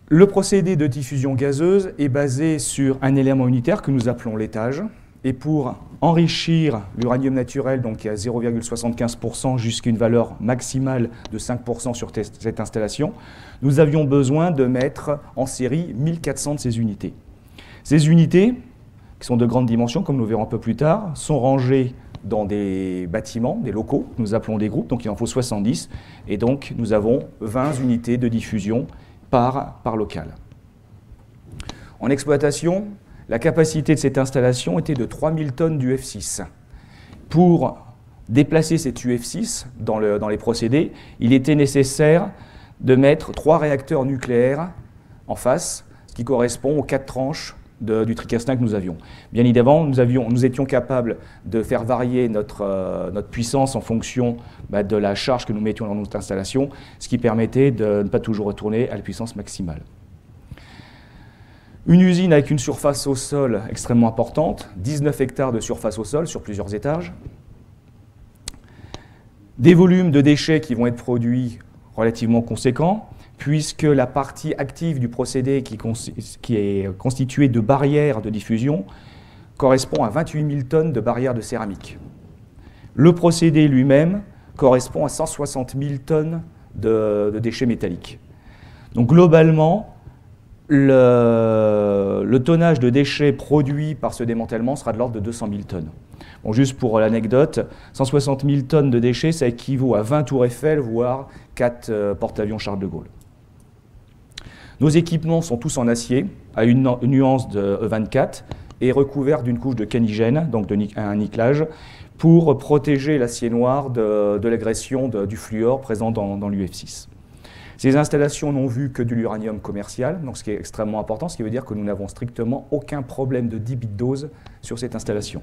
Le procédé de diffusion gazeuse est basé sur un élément unitaire que nous appelons l'étage. Et pour enrichir l'uranium naturel, donc qui est à 0,75% jusqu'à une valeur maximale de 5% sur cette installation, nous avions besoin de mettre en série 1400 de ces unités. Ces unités, qui sont de grandes dimensions, comme nous verrons un peu plus tard, sont rangées dans des bâtiments, des locaux, que nous appelons des groupes, donc il en faut 70, et donc nous avons 20 unités de diffusion par local. En exploitation, la capacité de cette installation était de 3000 tonnes d'UF6. Pour déplacer cet UF6 dans les procédés, il était nécessaire de mettre 3 réacteurs nucléaires en face, ce qui correspond aux 4 tranches du tricastin que nous avions. Bien évidemment, nous étions capables de faire varier notre puissance en fonction de la charge que nous mettions dans notre installation, ce qui permettait de ne pas toujours retourner à la puissance maximale. Une usine avec une surface au sol extrêmement importante, 19 hectares de surface au sol sur plusieurs étages, des volumes de déchets qui vont être produits relativement conséquents, puisque la partie active du procédé qui est constituée de barrières de diffusion correspond à 28 000 tonnes de barrières de céramique. Le procédé lui-même correspond à 160 000 tonnes de déchets métalliques. Donc globalement, le tonnage de déchets produits par ce démantèlement sera de l'ordre de 200 000 tonnes. Bon, juste pour l'anecdote, 160 000 tonnes de déchets, ça équivaut à 20 tours Eiffel, voire 4 porte-avions Charles de Gaulle. Nos équipements sont tous en acier, à une nuance de E24, et recouverts d'une couche de canigène, donc un nickelage, pour protéger l'acier noir de l'agression du fluor présent dans l'UF6. Ces installations n'ont vu que de l'uranium commercial, donc ce qui est extrêmement important, ce qui veut dire que nous n'avons strictement aucun problème de débit de dose sur cette installation.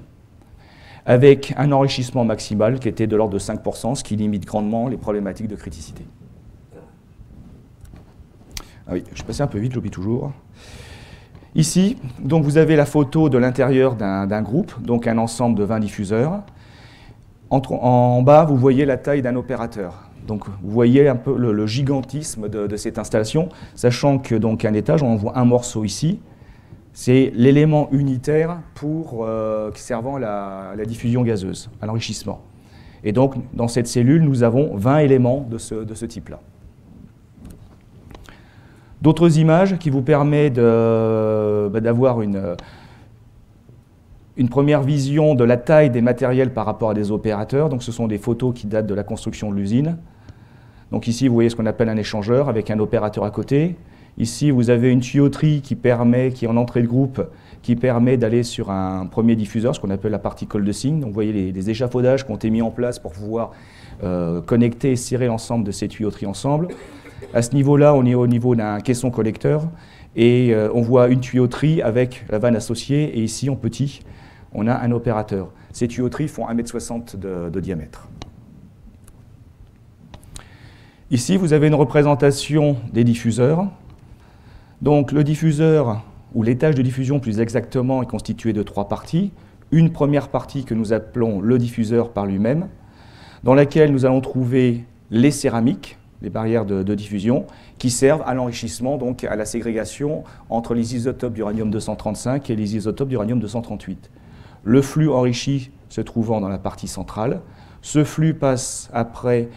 avec un enrichissement maximal qui était de l'ordre de 5%, ce qui limite grandement les problématiques de criticité. Ah oui, je suis passé un peu vite, j'oublie toujours. Ici, donc vous avez la photo de l'intérieur d'un groupe, donc un ensemble de 20 diffuseurs. En bas, vous voyez la taille d'un opérateur. Donc vous voyez un peu le gigantisme de cette installation, sachant que donc un étage, on en voit un morceau ici. C'est l'élément unitaire servant la diffusion gazeuse, à l'enrichissement. Et donc, dans cette cellule, nous avons 20 éléments de ce type-là. D'autres images qui vous permettent d'avoir une première vision de la taille des matériels par rapport à des opérateurs. Donc, ce sont des photos qui datent de la construction de l'usine. Donc ici, vous voyez ce qu'on appelle un échangeur avec un opérateur à côté. Ici, vous avez une tuyauterie qui est en entrée de groupe, qui permet d'aller sur un premier diffuseur, ce qu'on appelle la partie col de cygne. Donc vous voyez les échafaudages qui ont été mis en place pour pouvoir connecter et serrer l'ensemble de ces tuyauteries ensemble. À ce niveau-là, on est au niveau d'un caisson collecteur et on voit une tuyauterie avec la vanne associée. Et ici, en petit, on a un opérateur. Ces tuyauteries font 1,60 m de diamètre. Ici, vous avez une représentation des diffuseurs. Donc le diffuseur, ou l'étage de diffusion plus exactement, est constitué de 3 parties. Une première partie que nous appelons le diffuseur par lui-même, dans laquelle nous allons trouver les céramiques, les barrières de diffusion, qui servent à l'enrichissement, donc à la ségrégation entre les isotopes d'uranium-235 et les isotopes d'uranium-238. Le flux enrichi se trouvant dans la partie centrale, ce flux passe après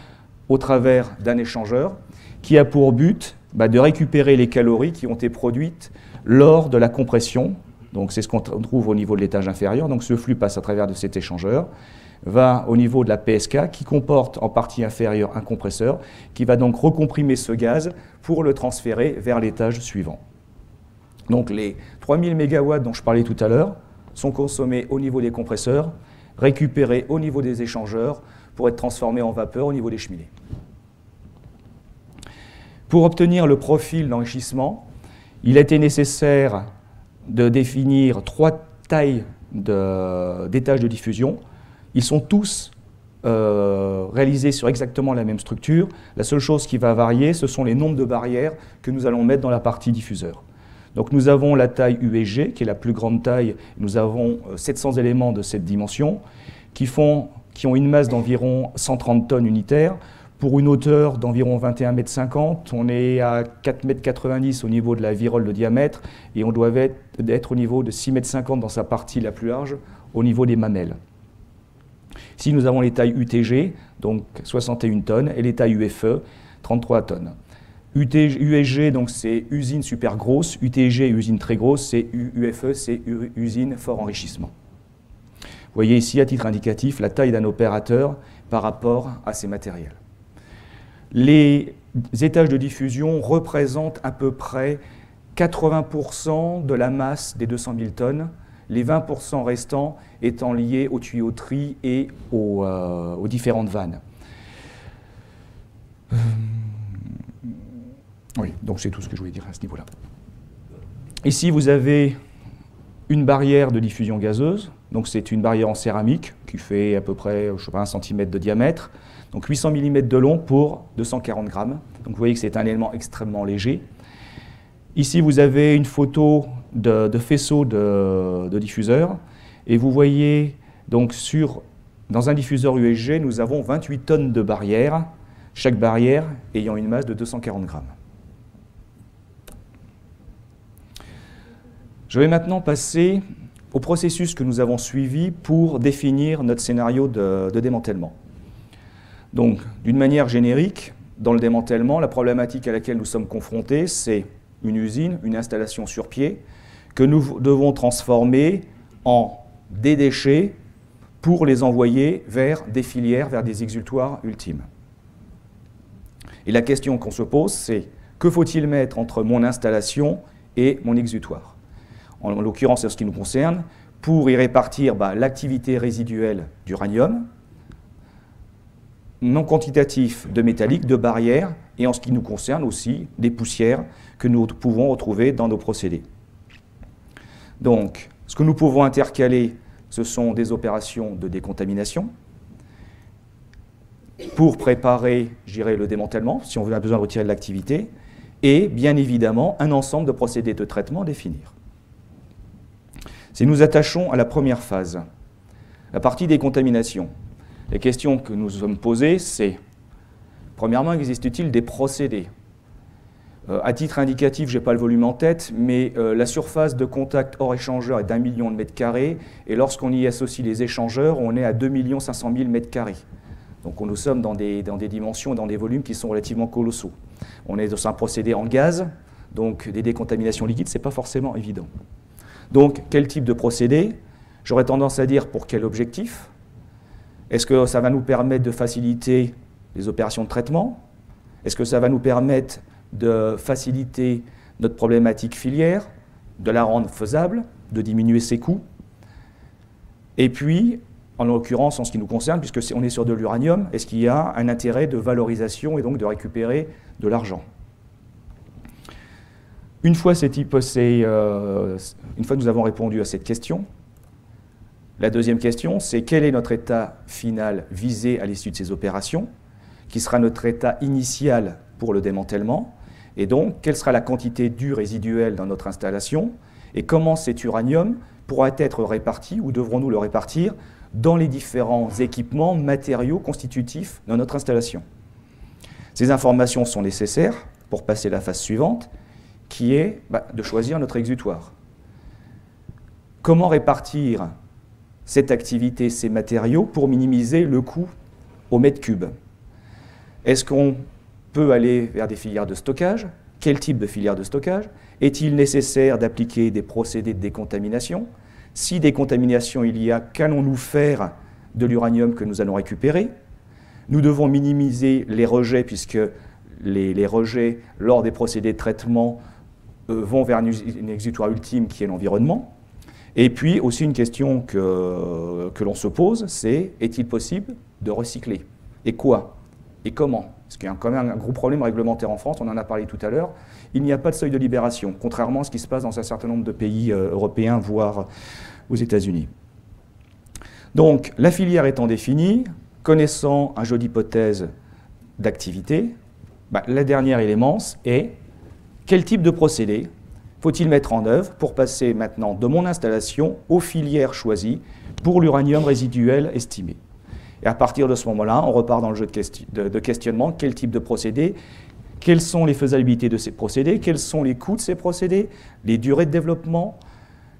au travers d'un échangeur qui a pour but de récupérer les calories qui ont été produites lors de la compression. Donc c'est ce qu'on trouve au niveau de l'étage inférieur. Donc ce flux passe à travers de cet échangeur, va au niveau de la PSK qui comporte en partie inférieure un compresseur qui va donc recomprimer ce gaz pour le transférer vers l'étage suivant. Donc les 3000 MW dont je parlais tout à l'heure sont consommés au niveau des compresseurs, récupérés au niveau des échangeurs pour être transformés en vapeur au niveau des cheminées. Pour obtenir le profil d'enrichissement, il a été nécessaire de définir 3 tailles d'étages de diffusion. Ils sont tous réalisés sur exactement la même structure. La seule chose qui va varier, ce sont les nombres de barrières que nous allons mettre dans la partie diffuseur. Donc nous avons la taille USG, qui est la plus grande taille. Nous avons 700 éléments de cette dimension qui ont une masse d'environ 130 tonnes unitaires. Pour une hauteur d'environ 21,50 m, on est à 4,90 m au niveau de la virole de diamètre et on doit être au niveau de 6,50 m dans sa partie la plus large, au niveau des mamelles. Ici, nous avons les tailles UTG, donc 61 tonnes, et les tailles UFE, 33 tonnes. USG, donc c'est usine super grosse, UTG, usine très grosse, c'est UFE, c'est usine fort enrichissement. Vous voyez ici, à titre indicatif, la taille d'un opérateur par rapport à ces matériels. Les étages de diffusion représentent à peu près 80% de la masse des 200 000 tonnes, les 20% restants étant liés aux tuyauteries et aux différentes vannes. Oui, donc c'est tout ce que je voulais dire à ce niveau-là. Ici, vous avez une barrière de diffusion gazeuse. Donc c'est une barrière en céramique qui fait à peu près, je sais pas, 1 cm de diamètre. Donc 800 mm de long pour 240 grammes. Donc vous voyez que c'est un élément extrêmement léger. Ici, vous avez une photo de faisceau de diffuseur. Et vous voyez, donc dans un diffuseur USG, nous avons 28 tonnes de barrières, chaque barrière ayant une masse de 240 grammes. Je vais maintenant passer au processus que nous avons suivi pour définir notre scénario de démantèlement. Donc, d'une manière générique, dans le démantèlement, la problématique à laquelle nous sommes confrontés, c'est une usine, une installation sur pied, que nous devons transformer en des déchets pour les envoyer vers des filières, vers des exutoires ultimes. Et la question qu'on se pose, c'est que faut-il mettre entre mon installation et mon exutoire? En l'occurrence, c'est ce qui nous concerne, pour y répartir l'activité résiduelle d'uranium, non quantitatif de métallique, de barrières, et en ce qui nous concerne aussi des poussières que nous pouvons retrouver dans nos procédés. Donc, ce que nous pouvons intercaler ce sont des opérations de décontamination pour préparer, je dirais, le démantèlement, si on a besoin de retirer de l'activité, et bien évidemment un ensemble de procédés de traitement à définir. Si nous attachons à la première phase, la partie décontamination, les questions que nous sommes posées, c'est, premièrement, existe-t-il des procédés ? À titre indicatif, je n'ai pas le volume en tête, mais la surface de contact hors échangeur est d'1 million de mètres carrés, et lorsqu'on y associe les échangeurs, on est à 2 500 000 mètres carrés. Donc nous sommes dans des dimensions, dans des volumes qui sont relativement colossaux. On est dans un procédé en gaz, donc des décontaminations liquides, ce n'est pas forcément évident. Donc quel type de procédé? J'aurais tendance à dire pour quel objectif? Est-ce que ça va nous permettre de faciliter les opérations de traitement? Est-ce que ça va nous permettre de faciliter notre problématique filière, de la rendre faisable, de diminuer ses coûts? Et puis, en l'occurrence, en ce qui nous concerne, puisque on est sur de l'uranium, est-ce qu'il y a un intérêt de valorisation et donc de récupérer de l'argent? Une fois que nous avons répondu à cette question, la deuxième question, c'est quel est notre état final visé à l'issue de ces opérations, qui sera notre état initial pour le démantèlement, et donc quelle sera la quantité d'U résiduelle dans notre installation, et comment cet uranium pourra être réparti, ou devrons-nous le répartir, dans les différents équipements, matériaux constitutifs de notre installation. Ces informations sont nécessaires pour passer à la phase suivante, qui est de choisir notre exutoire. Comment répartir cette activité, ces matériaux, pour minimiser le coût au mètre cube? Est-ce qu'on peut aller vers des filières de stockage? Quel type de filière de stockage? Est-il nécessaire d'appliquer des procédés de décontamination? Si décontamination il y a, qu'allons-nous faire de l'uranium que nous allons récupérer? Nous devons minimiser les rejets, puisque les rejets, lors des procédés de traitement, vont vers une exutoire ultime qui est l'environnement. Et puis aussi une question que l'on se pose, c'est est-il possible de recycler? Et quoi? Et comment? Parce qu'il y a quand même un gros problème réglementaire en France, on en a parlé tout à l'heure. Il n'y a pas de seuil de libération, contrairement à ce qui se passe dans un certain nombre de pays européens, voire aux États-Unis. Donc, la filière étant définie, connaissant un jeu d'hypothèses d'activité, la dernière élément est quel type de procédé faut-il mettre en œuvre pour passer maintenant de mon installation aux filières choisies pour l'uranium résiduel estimé. Et à partir de ce moment-là, on repart dans le jeu de questionnement, quel type de procédé, quelles sont les faisabilités de ces procédés, quels sont les coûts de ces procédés, les durées de développement,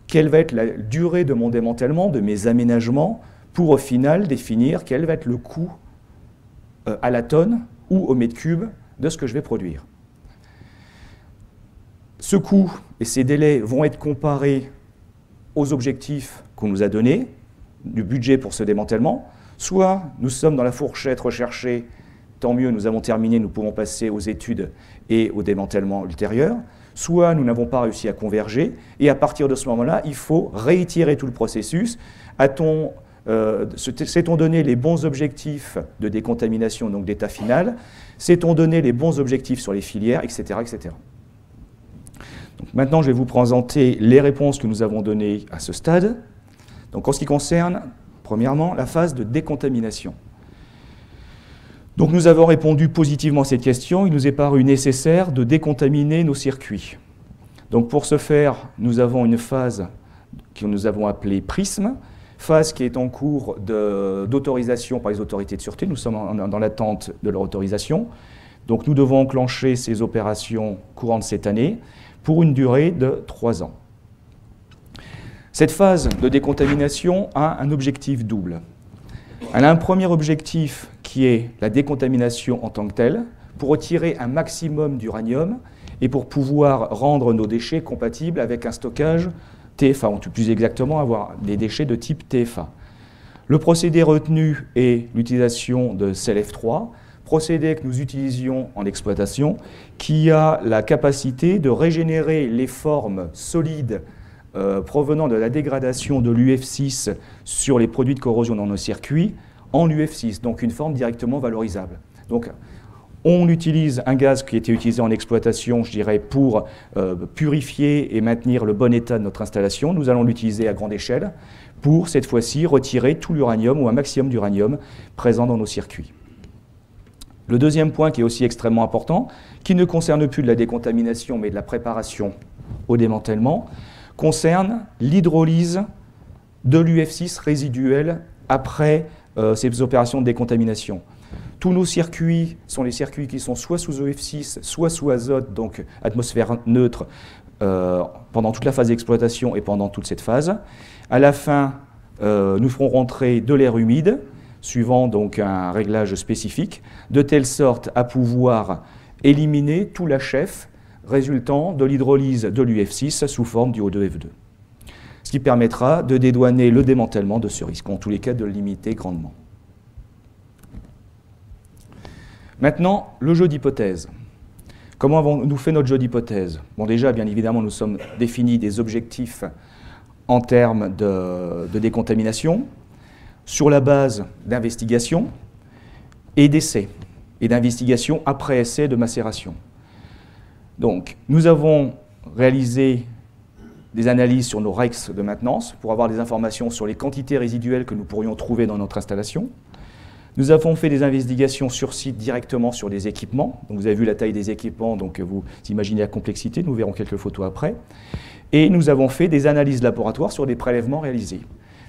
quelle va être la durée de mon démantèlement, de mes aménagements, pour au final définir quel va être le coût à la tonne ou au mètre cube de ce que je vais produire. Ce coût et ces délais vont être comparés aux objectifs qu'on nous a donnés, du budget pour ce démantèlement. Soit nous sommes dans la fourchette recherchée, tant mieux, nous avons terminé, nous pouvons passer aux études et au démantèlement ultérieur. Soit nous n'avons pas réussi à converger, et à partir de ce moment-là, il faut réitérer tout le processus. S'est-on donné les bons objectifs de décontamination, donc d'état final? S'est-on donné les bons objectifs sur les filières, etc. etc. Donc maintenant, je vais vous présenter les réponses que nous avons données à ce stade. Donc en ce qui concerne, premièrement, la phase de décontamination. Donc nous avons répondu positivement à cette question. Il nous est paru nécessaire de décontaminer nos circuits. Donc pour ce faire, nous avons une phase que nous avons appelée prisme, phase qui est en cours d'autorisation par les autorités de sûreté. Nous sommes dans l'attente de leur autorisation. Donc nous devons enclencher ces opérations courantes cette année pour une durée de 3 ans. Cette phase de décontamination a un objectif double. Elle a un premier objectif qui est la décontamination en tant que telle, pour retirer un maximum d'uranium et pour pouvoir rendre nos déchets compatibles avec un stockage TFA, ou plus exactement avoir des déchets de type TFA. Le procédé retenu est l'utilisation de CELF3, procédé que nous utilisions en exploitation, qui a la capacité de régénérer les formes solides provenant de la dégradation de l'UF6 sur les produits de corrosion dans nos circuits en UF6, donc une forme directement valorisable. Donc, on utilise un gaz qui était utilisé en exploitation, je dirais, pour purifier et maintenir le bon état de notre installation. Nous allons l'utiliser à grande échelle pour cette fois-ci retirer tout l'uranium ou un maximum d'uranium présent dans nos circuits. Le deuxième point qui est aussi extrêmement important, qui ne concerne plus de la décontamination mais de la préparation au démantèlement, concerne l'hydrolyse de l'UF6 résiduel après ces opérations de décontamination. Tous nos circuits sont les circuits qui sont soit sous UF6, soit sous azote, donc atmosphère neutre, pendant toute la phase d'exploitation et pendant toute cette phase. À la fin, nous ferons rentrer de l'air humide, suivant donc un réglage spécifique, de telle sorte à pouvoir éliminer tout l'HF résultant de l'hydrolyse de l'UF6 sous forme du O2F2. Ce qui permettra de dédouaner le démantèlement de ce risque, en tous les cas de le limiter grandement. Maintenant, le jeu d'hypothèse. Comment avons-nous fait notre jeu d'hypothèse? Bon, déjà, bien évidemment, nous sommes définis des objectifs en termes de décontamination, sur la base d'investigation et d'essais, et d'investigation après essai de macération. Donc, nous avons réalisé des analyses sur nos REX de maintenance pour avoir des informations sur les quantités résiduelles que nous pourrions trouver dans notre installation. Nous avons fait des investigations sur site directement sur des équipements. Donc, vous avez vu la taille des équipements, donc vous imaginez la complexité, nous verrons quelques photos après. Et nous avons fait des analyses laboratoires sur des prélèvements réalisés.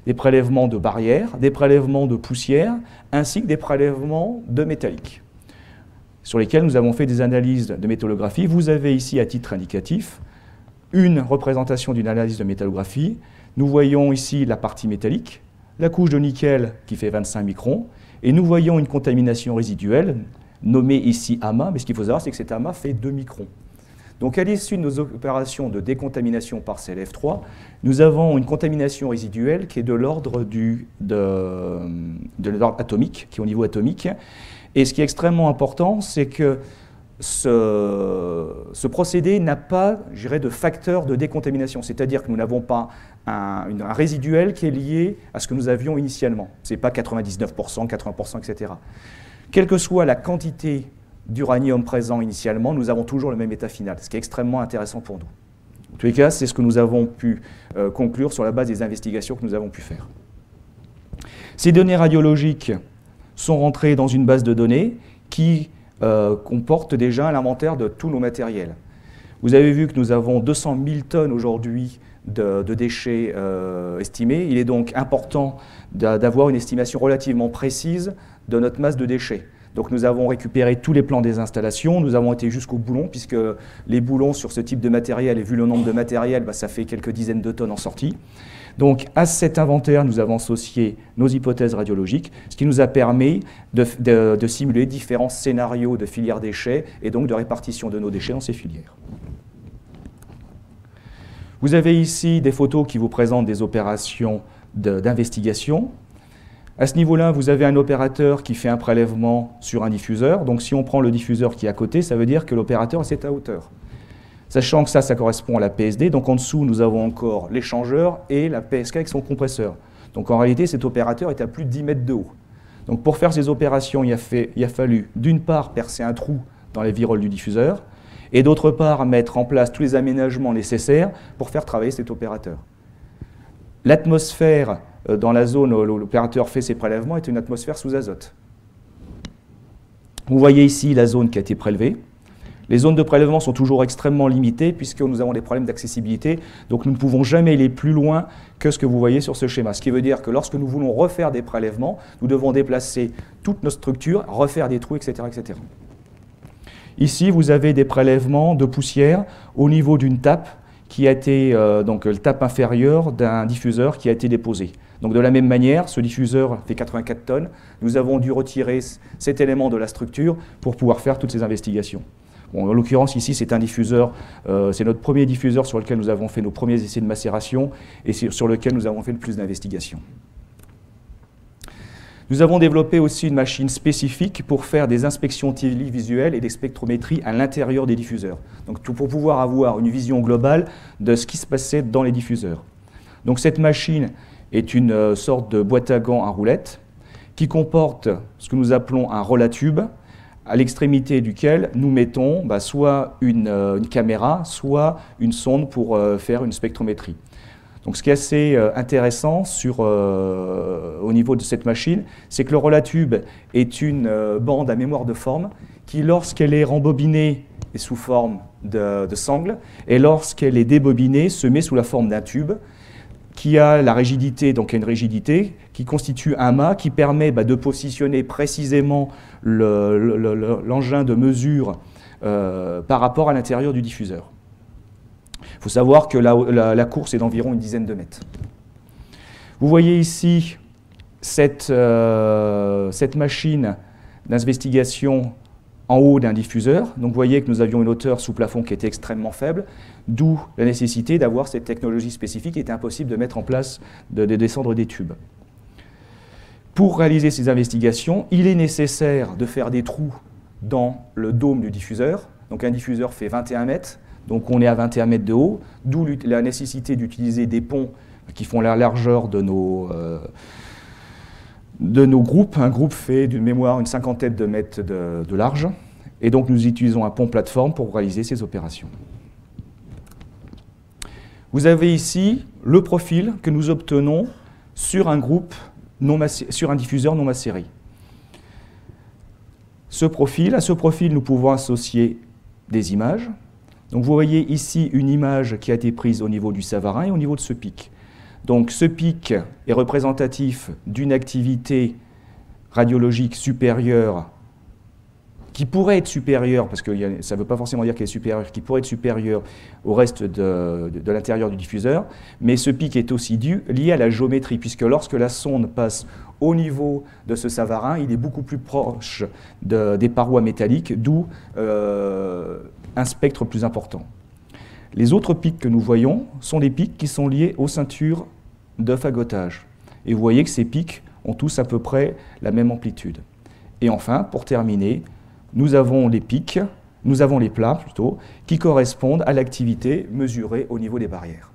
Des prélèvements de barrières, des prélèvements de poussière, ainsi que des prélèvements de métalliques, sur lesquels nous avons fait des analyses de métallographie. Vous avez ici, à titre indicatif, une représentation d'une analyse de métallographie. Nous voyons ici la partie métallique, la couche de nickel qui fait 25 microns, et nous voyons une contamination résiduelle, nommée ici amas, mais ce qu'il faut savoir, c'est que cet amas fait 2 microns. Donc à l'issue de nos opérations de décontamination par CLF3, nous avons une contamination résiduelle qui est de l'ordre atomique, qui est au niveau atomique. Et ce qui est extrêmement important, c'est que ce procédé n'a pas, je dirais, de facteur de décontamination. C'est-à-dire que nous n'avons pas un résiduel qui est lié à ce que nous avions initialement. Ce n'est pas 99%, 80%, etc. Quelle que soit la quantité d'uranium présent initialement, nous avons toujours le même état final, ce qui est extrêmement intéressant pour nous. En tous les cas, c'est ce que nous avons pu conclure sur la base des investigations que nous avons pu faire. Ces données radiologiques sont rentrées dans une base de données qui comporte déjà l'inventaire de tous nos matériels. Vous avez vu que nous avons 200 000 tonnes aujourd'hui de déchets estimés. Il est donc important d'avoir une estimation relativement précise de notre masse de déchets. Donc nous avons récupéré tous les plans des installations, nous avons été jusqu'aux boulons, puisque les boulons sur ce type de matériel, et vu le nombre de matériel, ça fait quelques dizaines de tonnes en sortie. Donc à cet inventaire, nous avons associé nos hypothèses radiologiques, ce qui nous a permis de simuler différents scénarios de filières déchets et donc de répartition de nos déchets dans ces filières. Vous avez ici des photos qui vous présentent des opérations d'investigation. À ce niveau-là, vous avez un opérateur qui fait un prélèvement sur un diffuseur. Donc si on prend le diffuseur qui est à côté, ça veut dire que l'opérateur est à hauteur. Sachant que ça correspond à la PSD. Donc en dessous, nous avons encore l'échangeur et la PSK avec son compresseur. Donc en réalité, cet opérateur est à plus de 10 mètres de haut. Donc pour faire ces opérations, il a fallu d'une part percer un trou dans les viroles du diffuseur et d'autre part mettre en place tous les aménagements nécessaires pour faire travailler cet opérateur. L'atmosphère dans la zone où l'opérateur fait ses prélèvements est une atmosphère sous azote. Vous voyez ici la zone qui a été prélevée. Les zones de prélèvement sont toujours extrêmement limitées puisque nous avons des problèmes d'accessibilité, donc nous ne pouvons jamais aller plus loin que ce que vous voyez sur ce schéma. Ce qui veut dire que lorsque nous voulons refaire des prélèvements, nous devons déplacer toute notre structure, refaire des trous, etc., etc. Ici, vous avez des prélèvements de poussière au niveau d'une tape qui a été, donc le tape inférieur d'un diffuseur qui a été déposé. Donc de la même manière, ce diffuseur fait 84 tonnes. Nous avons dû retirer cet élément de la structure pour pouvoir faire toutes ces investigations. Bon, en l'occurrence, ici, c'est un diffuseur, c'est notre premier diffuseur sur lequel nous avons fait nos premiers essais de macération et sur lequel nous avons fait le plus d'investigations. Nous avons développé aussi une machine spécifique pour faire des inspections télévisuelles et des spectrométries à l'intérieur des diffuseurs. Donc pour pouvoir avoir une vision globale de ce qui se passait dans les diffuseurs. Donc cette machine est une sorte de boîte à gants à roulettes qui comporte ce que nous appelons un roll-à-tube, à l'extrémité duquel nous mettons soit une caméra, soit une sonde pour faire une spectrométrie. Donc ce qui est assez intéressant au niveau de cette machine, c'est que le rolatube est une bande à mémoire de forme qui, lorsqu'elle est rembobinée, est sous forme de sangle, et lorsqu'elle est débobinée, se met sous la forme d'un tube qui a la rigidité, donc une rigidité qui constitue un mât qui permet de positionner précisément l'engin de mesure par rapport à l'intérieur du diffuseur. Il faut savoir que la course est d'environ une dizaine de mètres. Vous voyez ici cette machine d'investigation en haut d'un diffuseur. Donc vous voyez que nous avions une hauteur sous plafond qui était extrêmement faible, d'où la nécessité d'avoir cette technologie spécifique. Il était impossible de mettre en place, de descendre des tubes. Pour réaliser ces investigations, il est nécessaire de faire des trous dans le dôme du diffuseur. Donc un diffuseur fait 21 mètres, donc on est à 21 mètres de haut, d'où la nécessité d'utiliser des ponts qui font la largeur de nos groupes. Un groupe fait d'une mémoire une cinquantaine de mètres de large, et donc nous utilisons un pont plateforme pour réaliser ces opérations. Vous avez ici le profil que nous obtenons sur un sur un diffuseur non macéré. À ce profil, nous pouvons associer des images. Donc vous voyez ici une image qui a été prise au niveau du Savarin et au niveau de ce pic. Donc ce pic est représentatif d'une activité radiologique supérieure, qui pourrait être supérieure, parce que ça ne veut pas forcément dire qu'elle est supérieure, qui pourrait être supérieure au reste de l'intérieur du diffuseur, mais ce pic est aussi lié à la géométrie, puisque lorsque la sonde passe au niveau de ce Savarin, il est beaucoup plus proche des parois métalliques, d'où un spectre plus important. Les autres pics que nous voyons sont des pics qui sont liés aux ceintures de fagotage. Et vous voyez que ces pics ont tous à peu près la même amplitude. Et enfin, pour terminer, nous avons les pics, nous avons les plats plutôt, qui correspondent à l'activité mesurée au niveau des barrières.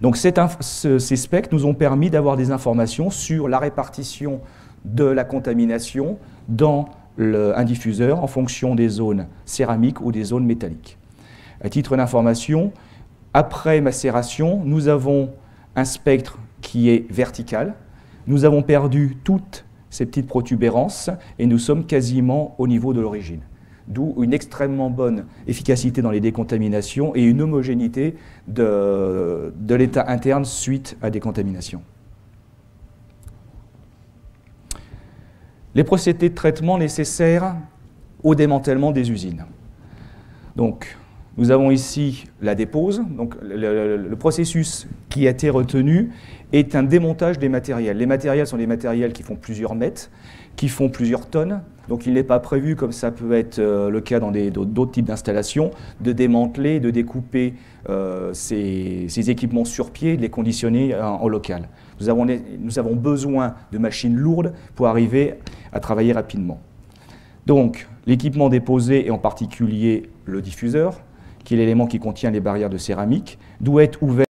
Donc ces spectres nous ont permis d'avoir des informations sur la répartition de la contamination dans un diffuseur en fonction des zones céramiques ou des zones métalliques. À titre d'information, après macération, nous avons un spectre qui est vertical. Nous avons perdu toutes ces petites protubérances et nous sommes quasiment au niveau de l'origine. D'où une extrêmement bonne efficacité dans les décontaminations et une homogénéité de l'état interne suite à décontamination. Les procédés de traitement nécessaires au démantèlement des usines. Donc, nous avons ici la dépose. Donc, le processus qui a été retenu est un démontage des matériels. Les matériels sont des matériels qui font plusieurs mètres, qui font plusieurs tonnes. Donc, il n'est pas prévu, comme ça peut être le cas dans d'autres types d'installations, de démanteler, de découper ces équipements sur pied et de les conditionner en local. Nous avons besoin de machines lourdes pour arriver à travailler rapidement. Donc, l'équipement déposé, et en particulier le diffuseur, qui est l'élément qui contient les barrières de céramique, doit être ouvert